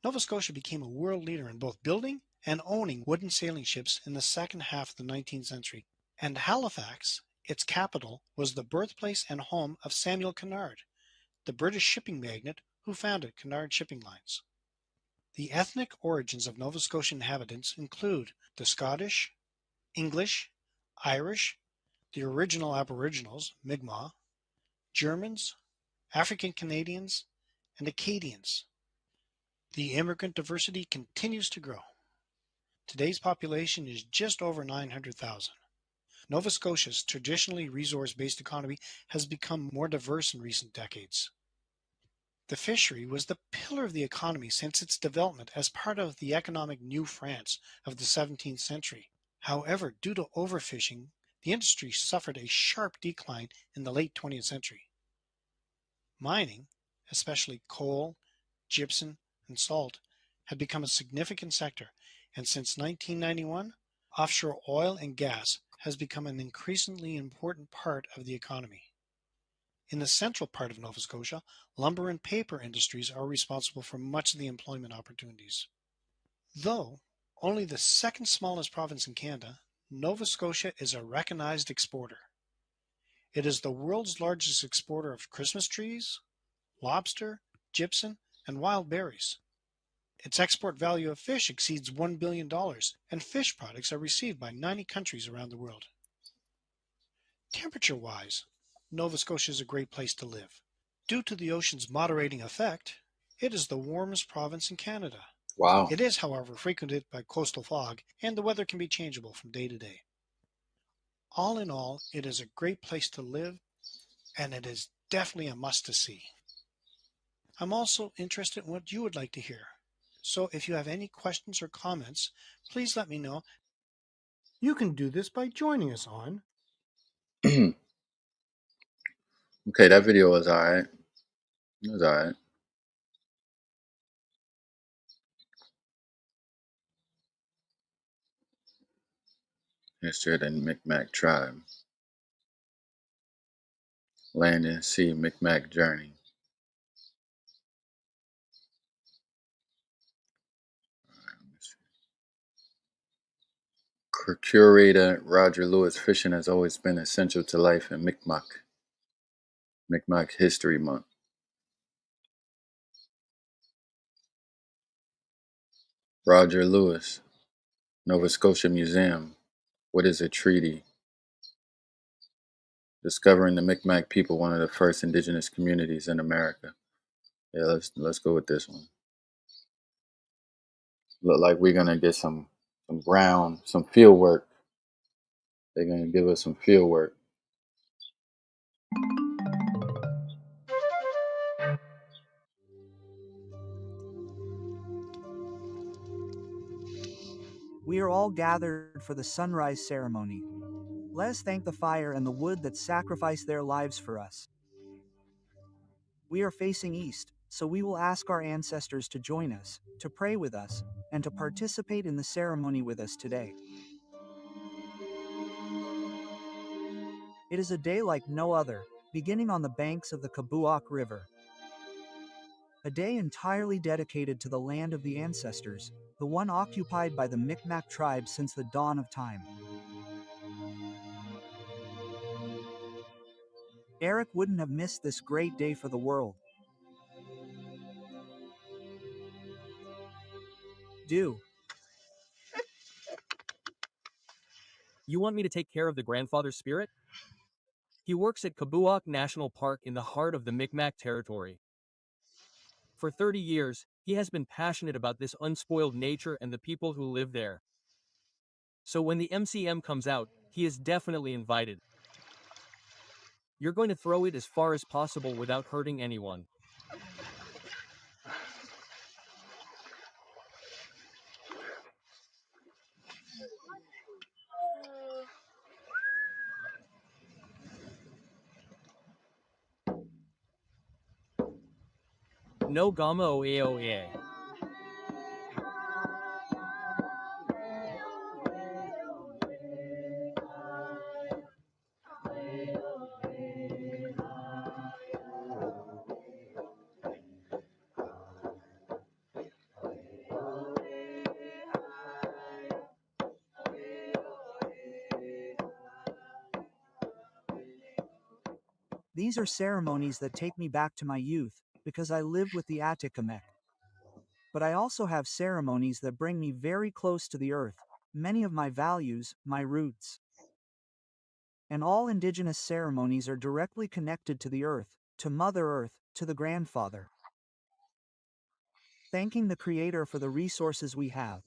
Nova Scotia became a world leader in both building and owning wooden sailing ships in the second half of the 19th century, and Halifax, its capital, was the birthplace and home of Samuel Cunard, the British shipping magnate who founded Cunard Shipping Lines. The ethnic origins of Nova Scotia inhabitants include the Scottish, English, Irish, the original Aboriginals, Mi'kmaq, Germans, African Canadians, and Acadians. The immigrant diversity continues to grow. Today's population is just over 900,000. Nova Scotia's traditionally resource-based economy has become more diverse in recent decades. The fishery was the pillar of the economy since its development as part of the economic New France of the 17th century. However, due to overfishing, the industry suffered a sharp decline in the late 20th century. Mining, especially coal, gypsum, and salt, had become a significant sector, and since 1991, offshore oil and gas has become an increasingly important part of the economy. In the central part of Nova Scotia, lumber and paper industries are responsible for much of the employment opportunities. Though only the second smallest province in Canada, Nova Scotia is a recognized exporter. It is the world's largest exporter of Christmas trees, lobster, gypsum, and wild berries. Its export value of fish exceeds $1 billion, and fish products are received by 90 countries around the world. Temperature-wise, Nova Scotia is a great place to live. Due to the ocean's moderating effect, it is the warmest province in Canada. Wow. It is, however, frequented by coastal fog, and the weather can be changeable from day to day. All in all, it is a great place to live, and it is definitely a must to see. I'm also interested in what you would like to hear. So if you have any questions or comments, please let me know. You can do this by joining us on. Okay, that video was alright. It was alright. History of the MikMaq tribe. Land and Sea MikMaq journey. Curator Roger Lewis, fishing has always been essential to life in MikMaq. MikMaq History Month. Roger Lewis, Nova Scotia Museum. What is a treaty? Discovering the MikMaq people, one of the first indigenous communities in America. Yeah, let's go with this one. Look like we're gonna get some ground, some field work. They're gonna give us some field work. We are all gathered for the sunrise ceremony. Let us thank the fire and the wood that sacrificed their lives for us. We are facing east, so we will ask our ancestors to join us, to pray with us, and to participate in the ceremony with us today. It is a day like no other, beginning on the banks of the Kabuak River. A day entirely dedicated to the land of the ancestors, the one occupied by the MikMaq tribe since the dawn of time. Eric wouldn't have missed this great day for the world. Do. You want me to take care of the grandfather spirit? He works at Kabuak National Park in the heart of the MikMaq territory. For 30 years, he has been passionate about this unspoiled nature and the people who live there. So when the MCM comes out, he is definitely invited. You're going to throw it as far as possible without hurting anyone. No gama oe. These are ceremonies that take me back to my youth, because I lived with the Atikamek. But I also have ceremonies that bring me very close to the earth, many of my values, my roots. And all indigenous ceremonies are directly connected to the earth, to Mother Earth, to the grandfather. Thanking the Creator for the resources we have.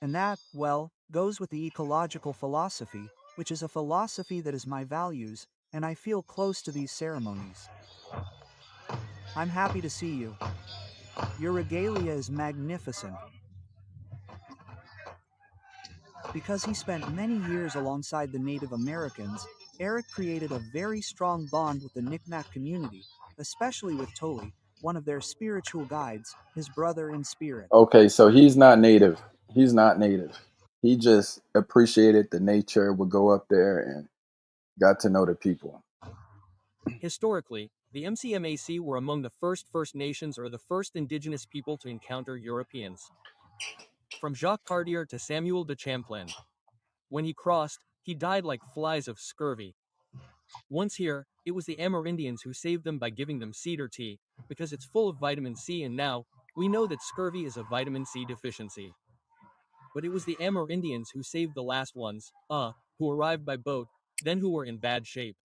And that, well, goes with the ecological philosophy, which is a philosophy that is my values, and I feel close to these ceremonies. I'm happy to see you. Your regalia is magnificent. Because he spent many years alongside the Native Americans, Eric created a very strong bond with the MikMaq community, especially with Toli, one of their spiritual guides, his brother in spirit. Okay, so he's not native. He's not native. He just appreciated the nature, would go up there and got to know the people. Historically, the MCMAC were among the first First Nations or the first indigenous people to encounter Europeans. From Jacques Cartier to Samuel de Champlain. When he crossed, he died like flies of scurvy. Once here, it was the Amerindians who saved them by giving them cedar tea, because it's full of vitamin C, and now, we know that scurvy is a vitamin C deficiency. But it was the Amerindians who saved the last ones, who arrived by boat, then who were in bad shape.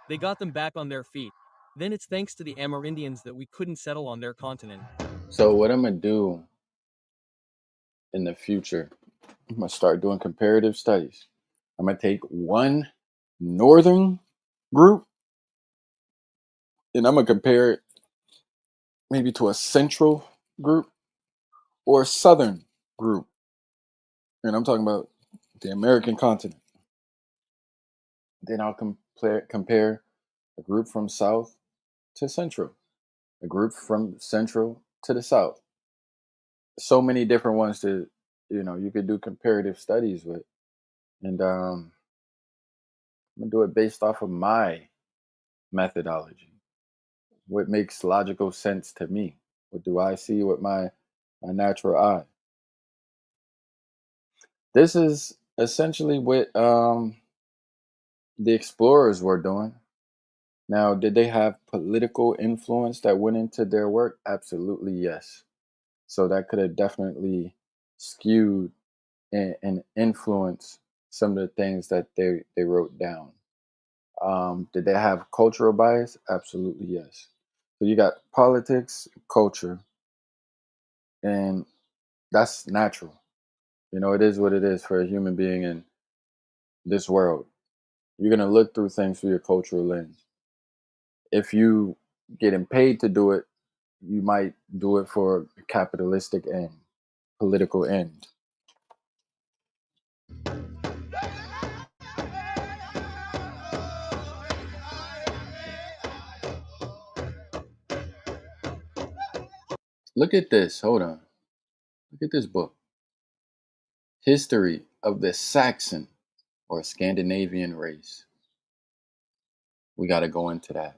They got them back on their feet. Then it's thanks to the Amerindians that we couldn't settle on their continent. So what I'm gonna do in the future, I'm gonna start doing comparative studies. I'm gonna take one northern group and I'm gonna compare it maybe to a central group or a southern group. And I'm talking about the American continent. Then I'll compare a group from south to central, a group from central to the south. So many different ones to, you could do comparative studies with. And I'm gonna do it based off of my methodology. What makes logical sense to me? What do I see with my natural eye? This is essentially what the explorers were doing. Now, did they have political influence that went into their work? Absolutely, yes. So that could have definitely skewed and influenced some of the things that they wrote down. Did they have cultural bias? Absolutely, yes. So you got politics, culture, and that's natural. It is what it is for a human being in this world. You're gonna look through things through your cultural lens. If you getting paid to do it, you might do it for a capitalistic end, political end. Look at this. Hold on. Look at this book. History of the Saxon or Scandinavian race. We got to go into that.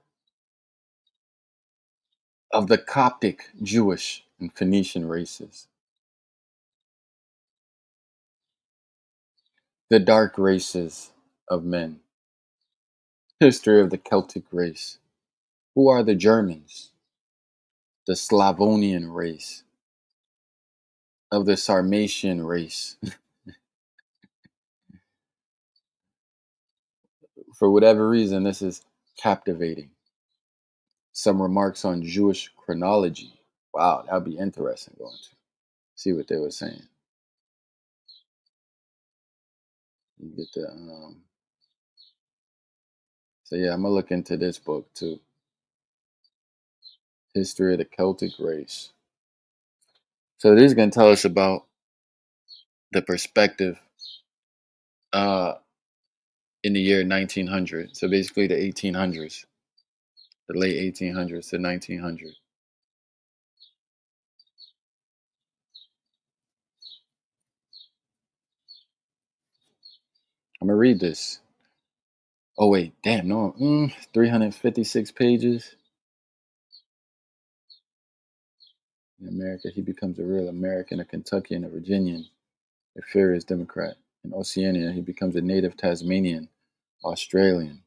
Of the Coptic, Jewish, and Phoenician races. The dark races of men. History of the Celtic race. Who are the Germans? The Slavonian race. Of the Sarmatian race. For whatever reason, this is captivating. Some remarks on Jewish chronology. Wow, that'd be interesting going to see what they were saying. You get the so yeah, I'm gonna look into this book too. History of the Celtic race. So this is gonna tell us about the perspective uh in the year 1900. So basically the 1800s, the late 1800s to 1900. I'm gonna read this. Oh wait, damn, no, 356 pages. In America, he becomes a real American, a Kentuckian, a Virginian, a furious Democrat. In Oceania, he becomes a native Tasmanian, Australian.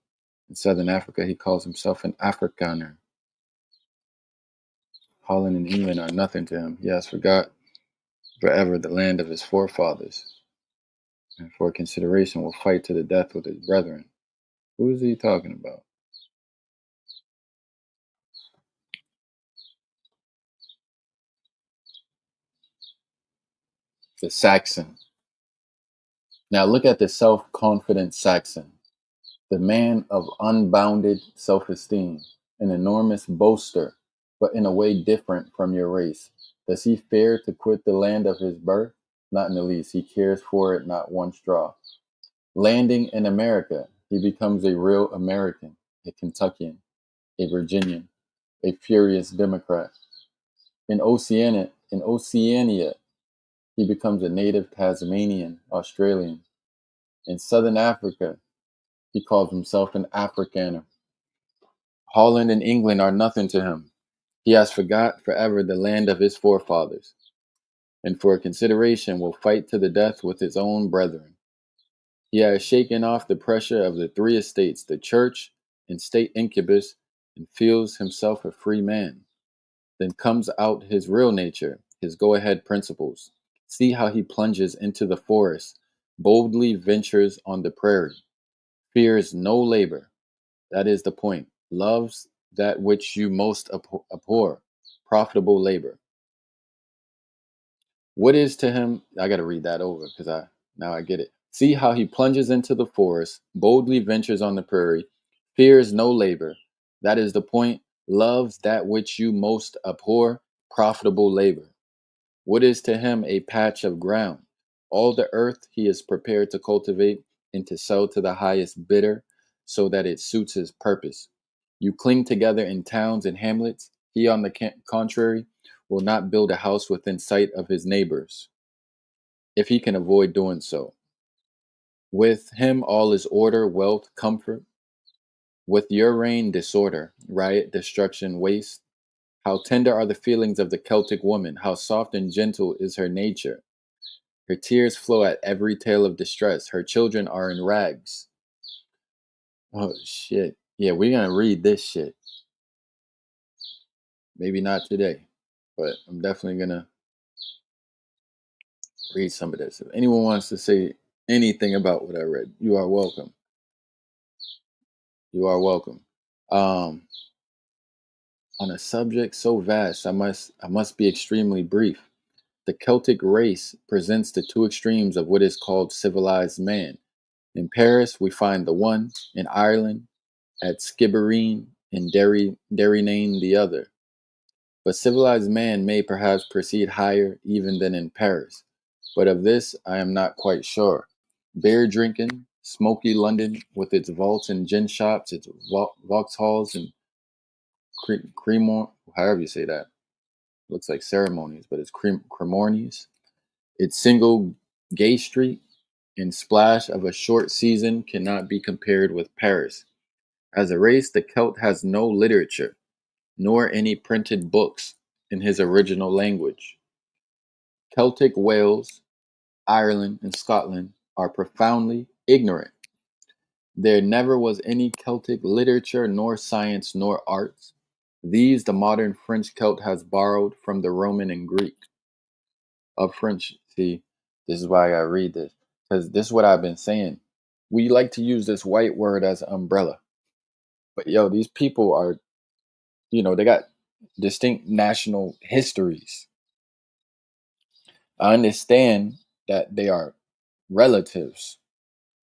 In Southern Africa, he calls himself an Afrikaner. Holland and England are nothing to him. He has forgot forever the land of his forefathers, and for consideration will fight to the death with his brethren. Who is he talking about? The Saxon. Now look at the self-confident Saxon, the man of unbounded self-esteem, an enormous boaster, but in a way different from your race. Does he fear to quit the land of his birth? Not in the least. He cares for it not one straw. Landing in America, he becomes a real American, a Kentuckian, a Virginian, a furious Democrat. In Oceania, he becomes a native Tasmanian, Australian. In Southern Africa, he calls himself an Afrikaner. Holland and England are nothing to him. He has forgot forever the land of his forefathers, and for consideration will fight to the death with his own brethren. He has shaken off the pressure of the three estates, the church and state incubus, and feels himself a free man. Then comes out his real nature, his go-ahead principles. See how he plunges into the forest, boldly ventures on the prairie. fears no labor. That is the point. Loves that which you most abhor, profitable labor. What is to him? I got to read that over because now I get it. See how he plunges into the forest, boldly ventures on the prairie, fears no labor. That is the point. Loves that which you most abhor, profitable labor. What is to him a patch of ground? All the earth he is prepared to cultivate and to sell to the highest bidder so that it suits his purpose. You cling together in towns and hamlets. He, on the contrary, will not build a house within sight of his neighbors, if he can avoid doing so. With him, all is order, wealth, comfort. With your reign, disorder, riot, destruction, waste. How tender are the feelings of the Celtic woman! How soft and gentle is her nature! Her tears flow at every tale of distress. Her children are in rags. Oh, shit. Yeah, we're going to read this shit. Maybe not today, but I'm definitely going to read some of this. If anyone wants to say anything about what I read, you are welcome. You are welcome. On a subject so vast, I must be extremely brief. The Celtic race presents the two extremes of what is called civilized man. In Paris, we find the one; in Ireland, at Skibbereen, and Derrynane the other. But civilized man may perhaps proceed higher even than in Paris, but of this I am not quite sure. Beer drinking, smoky London, with its vaults and gin shops, its Vauxhalls and Cremor, however you say that, looks like ceremonies, but it's Cremornies, its single gay street and splash of a short season cannot be compared with Paris. As a race, the Celt has no literature, nor any printed books in his original language. Celtic Wales, Ireland, and Scotland are profoundly ignorant. There never was any Celtic literature, nor science, nor arts. These the modern French Celt has borrowed from the Roman and Greek. Of French, see, this is why I gotta read this, because this is what I've been saying. We like to use this white word as umbrella, but yo, these people are, they got distinct national histories. I understand that they are relatives,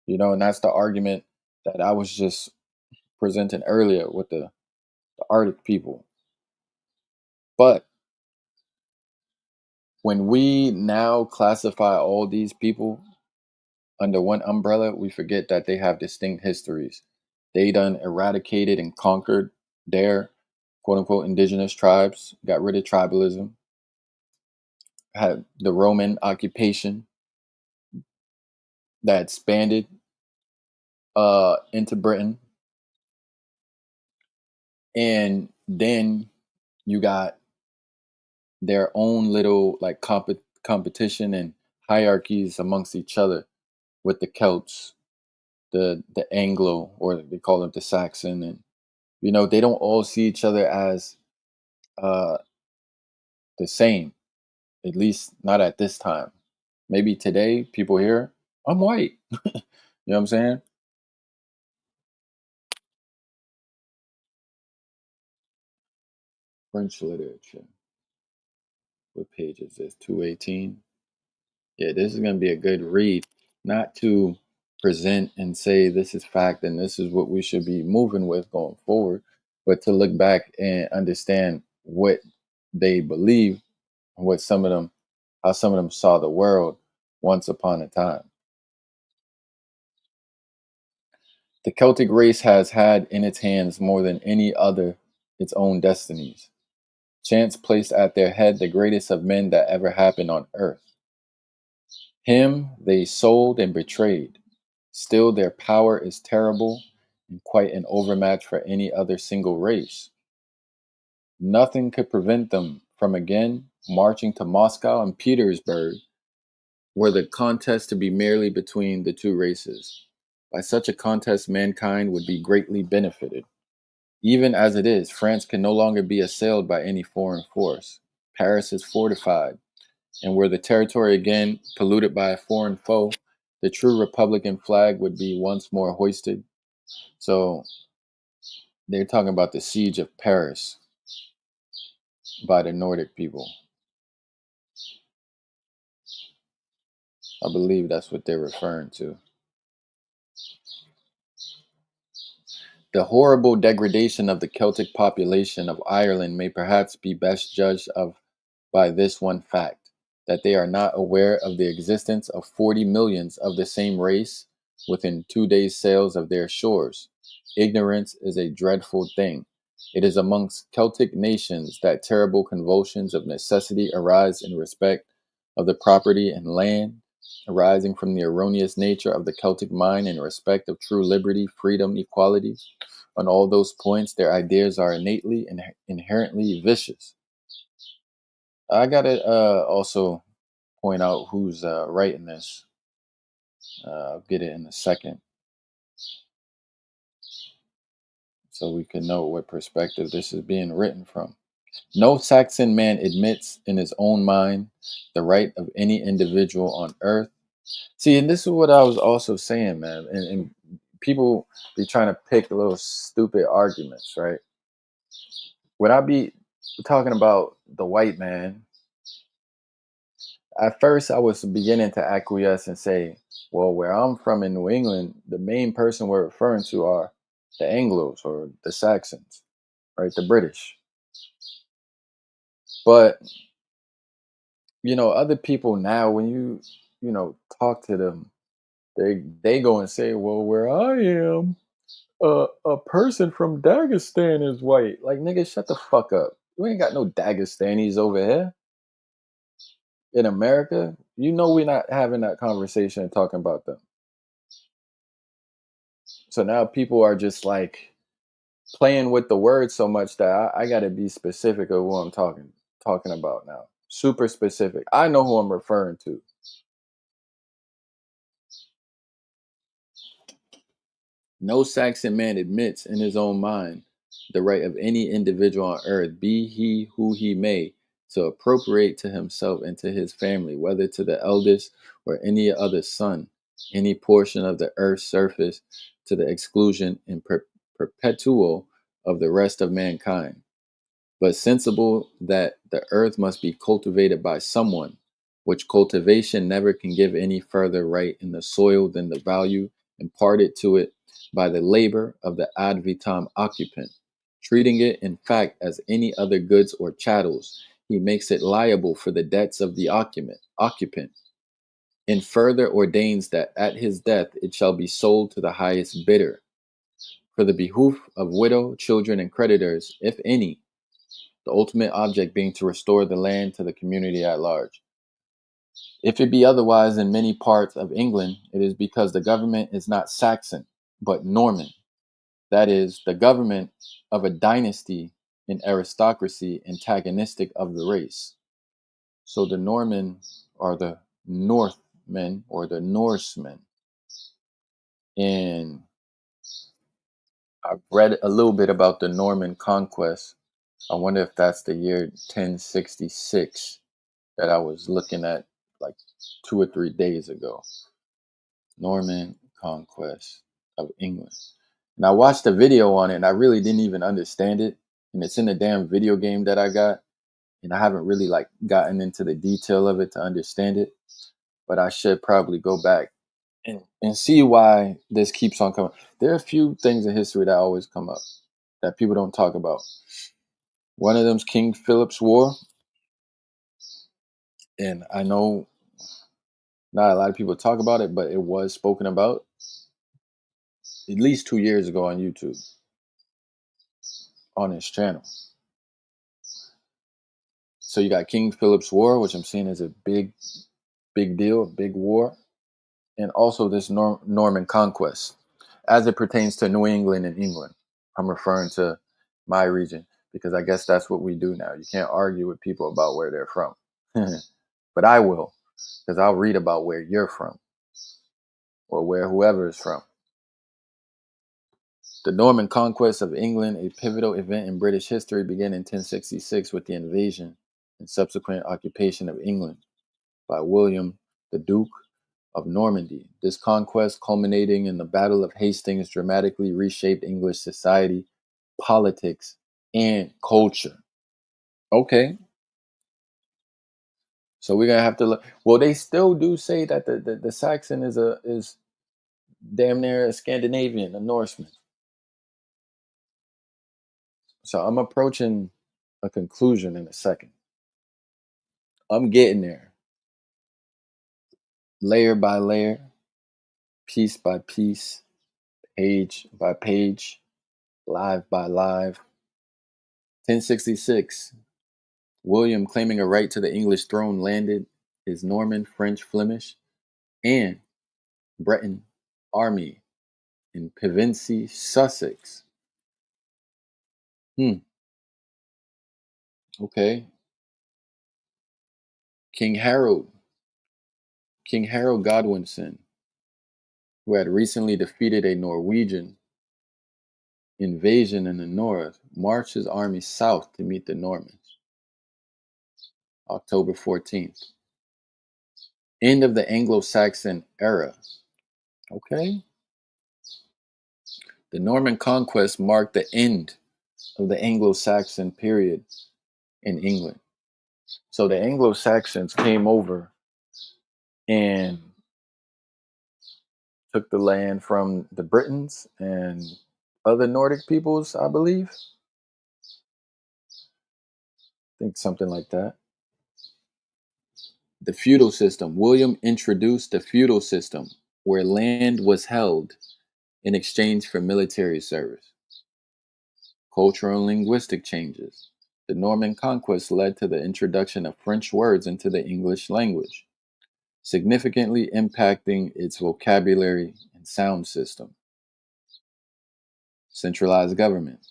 and that's the argument that I was just presenting earlier with the Arctic people. But when we now classify all these people under one umbrella, we forget that they have distinct histories. They done eradicated and conquered their quote unquote indigenous tribes, got rid of tribalism, had the Roman occupation that expanded into Britain. And then you got their own little like competition and hierarchies amongst each other with the Celts, the Anglo, or they call them the Saxon, and they don't all see each other as uh, the same. At least not at this time. Maybe today people hear I'm white. You know what I'm saying? French literature. What page is this? 218. Yeah, this is going to be a good read. Not to present and say this is fact and this is what we should be moving with going forward, but to look back and understand what they believe and how some of them saw the world once upon a time. The Celtic race has had in its hands more than any other its own destinies. Chance placed at their head the greatest of men that ever happened on earth. Him they sold and betrayed. Still, their power is terrible and quite an overmatch for any other single race. Nothing could prevent them from again marching to Moscow and Petersburg, were the contest to be merely between the two races. By such a contest, mankind would be greatly benefited. Even as it is, France can no longer be assailed by any foreign force. Paris is fortified, and were the territory again polluted by a foreign foe, the true Republican flag would be once more hoisted So they're talking about the siege of Paris by the Nordic people. I believe that's what they're referring to. The horrible degradation of the Celtic population of Ireland may perhaps be best judged of by this one fact, that they are not aware of the existence of 40 millions of the same race within 2 days' sails of their shores. Ignorance is a dreadful thing. It is amongst Celtic nations that terrible convulsions of necessity arise in respect of the property and land, arising from the erroneous nature of the Celtic mind in respect of true liberty, freedom, equality. On all those points, their ideas are innately and inherently vicious. I gotta also point out who's writing this. I'll get it in a second, so we can know what perspective this is being written from. No Saxon man admits in his own mind the right of any individual on earth. See, and this is what I was also saying, man. And people be trying to pick little stupid arguments, right? When I be talking about the white man, at first I was beginning to acquiesce and say, well, where I'm from in New England, the main person we're referring to are the Anglos or the Saxons, right? The British. But, other people now, when talk to them, they go and say, well, where I am, a person from Dagestan is white. Like, nigga, shut the fuck up. You ain't got no Dagestanis over here in America. We're not having that conversation and talking about them. So now people are just like playing with the words so much that I got to be specific of who I'm talking about now. Super specific. I know who I'm referring to. No Saxon man admits in his own mind the right of any individual on earth, be he who he may, to appropriate to himself and to his family, whether to the eldest or any other son, any portion of the earth's surface, to the exclusion and perpetual of the rest of mankind, but sensible that the earth must be cultivated by someone, which cultivation never can give any further right in the soil than the value imparted to it by the labor of the ad vitam occupant. Treating it, in fact, as any other goods or chattels, he makes it liable for the debts of the occupant, and further ordains that at his death it shall be sold to the highest bidder, for the behoof of widow, children, and creditors, if any, the ultimate object being to restore the land to the community at large. If it be otherwise in many parts of England, it is because the government is not Saxon, but Norman. That is, the government of a dynasty and aristocracy antagonistic of the race. So the Norman are the Northmen or the Norsemen. And I've read a little bit about the Norman conquest. I wonder if that's the year 1066 that I was looking at like 2 or 3 days ago. Norman conquest of England. And I watched a video on it and I really didn't even understand it. And it's in the damn video game that I got. And I haven't really like gotten into the detail of it to understand it. But I should probably go back and see why this keeps on coming. There are a few things in history that always come up that people don't talk about. One of them's King Philip's War. And I know not a lot of people talk about it, but it was spoken about at least 2 years ago on YouTube on his channel. So you got King Philip's War, which I'm seeing is a big deal, a big war, and also this Norman conquest as it pertains to New England and England. I'm referring to my region because I guess that's what we do now. You can't argue with people about where they're from, but I will, because I'll read about where you're from or where whoever is from. The Norman conquest of England, a pivotal event in British history, began in 1066 with the invasion and subsequent occupation of England by William the Duke of Normandy. This conquest, culminating in the Battle of Hastings, dramatically reshaped English society, politics, and culture. Okay, so we're gonna have to look. Well, they still do say that the Saxon is damn near a Scandinavian, a Norseman. So I'm approaching a conclusion in a second. I'm getting there, layer by layer, piece by piece, page by page, live by live. 1066, William claiming a right to the English throne landed his Norman, French, Flemish, and Breton army in Pevensey, Sussex. Okay. King Harold, King Harold Godwinson, who had recently defeated a Norwegian invasion in the north, marched his army south to meet the Normans. October 14th. End of the Anglo-Saxon era. Okay. The Norman conquest marked the end of the Anglo-Saxon period in England. So the Anglo-Saxons came over and took the land from the Britons and other Nordic peoples, I believe. I think something like that. The feudal system. William introduced the feudal system where land was held in exchange for military service. Cultural and linguistic changes. The Norman conquest led to the introduction of French words into the English language, significantly impacting its vocabulary and sound system. Centralized government.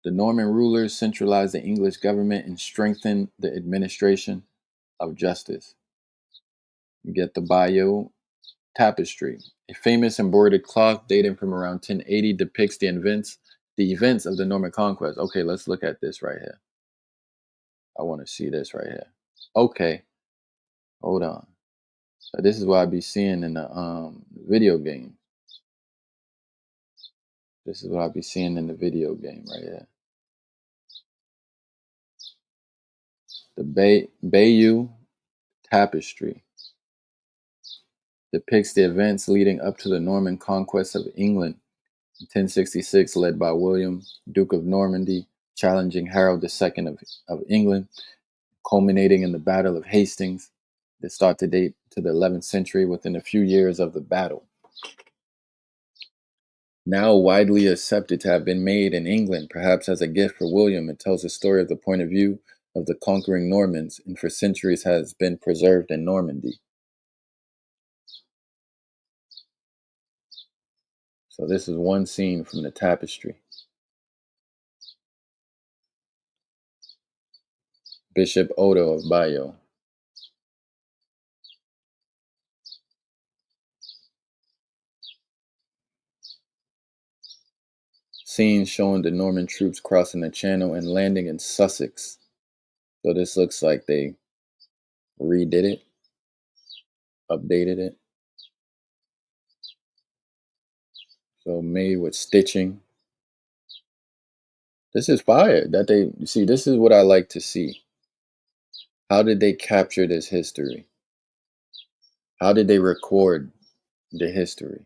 The Norman rulers centralized the English government and strengthened the administration of justice. You get the Bayeux tapestry. A famous embroidered cloth dating from around 1080 depicts the events of the Norman conquest. Okay, let's look at this right here. I want to see this right here. Okay, hold on. So this is what I be seeing in the video game. This is what I be seeing in the video game right here. The Bayeux tapestry depicts the events leading up to the Norman conquest of England in 1066, led by William, Duke of Normandy, challenging Harold II of England, culminating in the Battle of Hastings that start to date to the 11th century within a few years of the battle. Now widely accepted to have been made in England, perhaps as a gift for William, it tells the story of the point of view of the conquering Normans and for centuries has been preserved in Normandy. So this is one scene from the tapestry. Bishop Odo of Bayeux. Scenes showing the Norman troops crossing the Channel and landing in Sussex. So this looks like they redid it, updated it. So made with stitching. This is fire that they see. This is what I like to see. How did they capture this history? How did they record the history?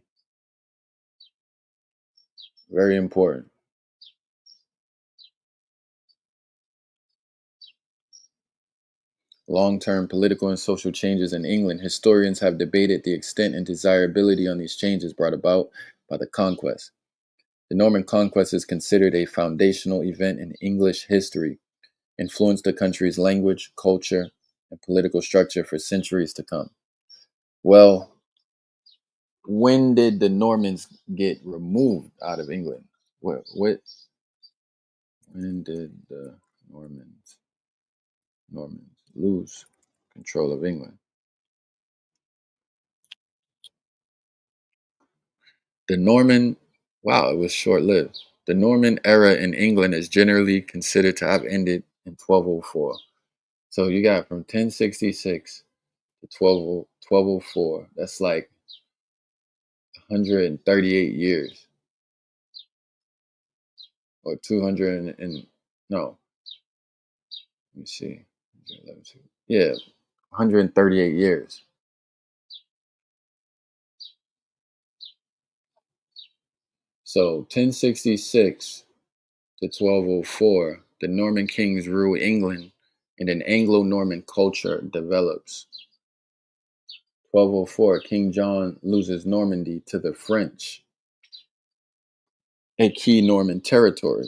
Very important. Long-term political and social changes in England. Historians have debated the extent and desirability on these changes brought about by the conquest. The Norman conquest is considered a foundational event in English history, influenced the country's language, culture, and political structure for centuries to come. Well, when did the Normans get removed out of England? When did the Normans lose control of England? The Norman, wow, it was short-lived. The Norman era in England is generally considered to have ended in 1204. So you got from 1066 to 1204. That's like 138 years, or 200 and no, let me see. Yeah, 138 years. So 1066 to 1204, the Norman kings rule England and an Anglo-Norman culture develops. 1204, King John loses Normandy to the French, a key Norman territory.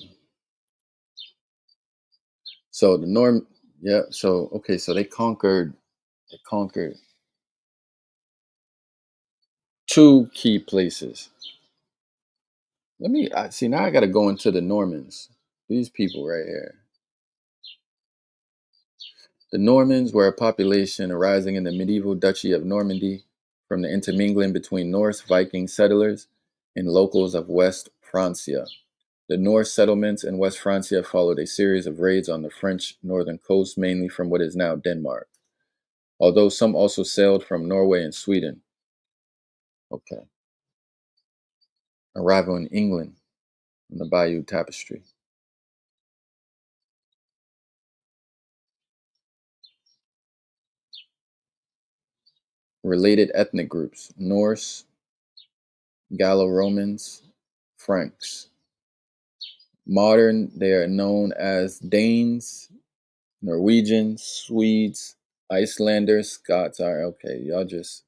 So the yeah, so okay, so they conquered two key places. I see now I got to go into the Normans. These people right here. The Normans were a population arising in the medieval Duchy of Normandy from the intermingling between Norse Viking settlers and locals of West Francia. The Norse settlements in West Francia followed a series of raids on the French northern coast, mainly from what is now Denmark, although some also sailed from Norway and Sweden. Okay. Arrival in England on the Bayeux Tapestry. Related ethnic groups: Norse, Gallo-Romans, Franks. Modern, they are known as Danes, Norwegians, Swedes, Icelanders, Scots. Are okay. Y'all just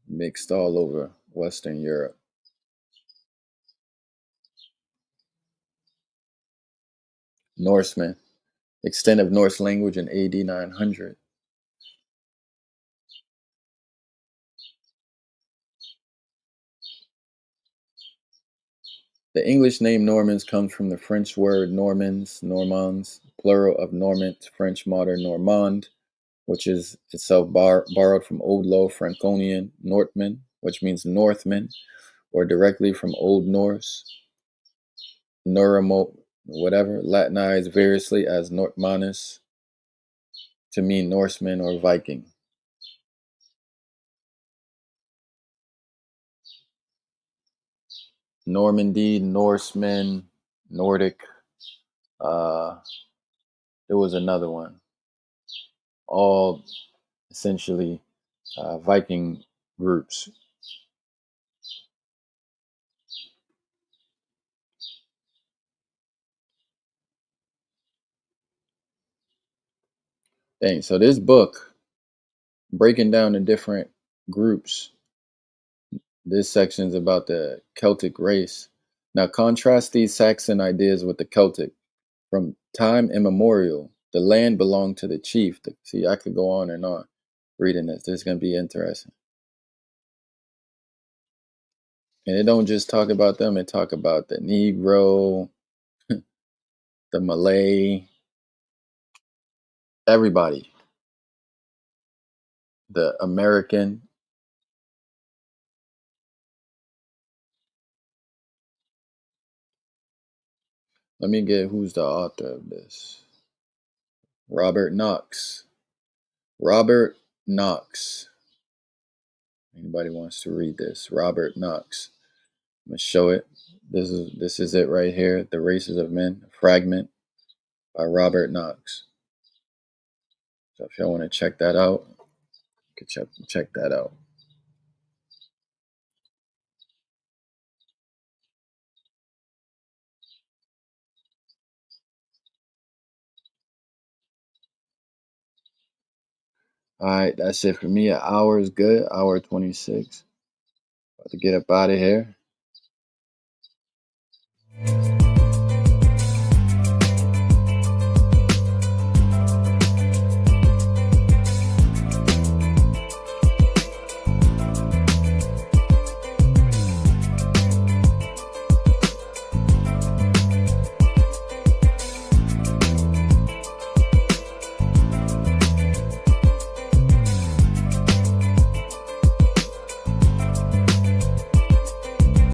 mixed all over Western Europe. Norsemen. Extent of Norse language in AD 900. The English name Normans comes from the French word Normands, plural of Normant, French modern Normand, which is itself borrowed from Old Low Franconian Nortman, which means Northman, or directly from Old Norse, Nuramo, whatever, Latinized variously as Nortmanus to mean Norseman or Viking. Normandy, Norseman, Nordic. There was another one. All essentially Viking groups. Dang, so this book, breaking down the different groups, this section is about the Celtic race. Now contrast these Saxon ideas with the Celtic. From time immemorial, the land belonged to the chief. See, I could go on and on reading this. This is going to be interesting. And it don't just talk about them. It talk about the Negro, the Malay, everybody, the American. Let me get who's the author of this. Robert Knox. Robert Knox. Anybody wants to read this? Robert Knox. I'm gonna show it. This is it right here. The Races of Men, a fragment by Robert Knox. So if y'all want to check that out, you can check that out. All right, that's it for me. An hour is good. Hour 26. About to get up out of here.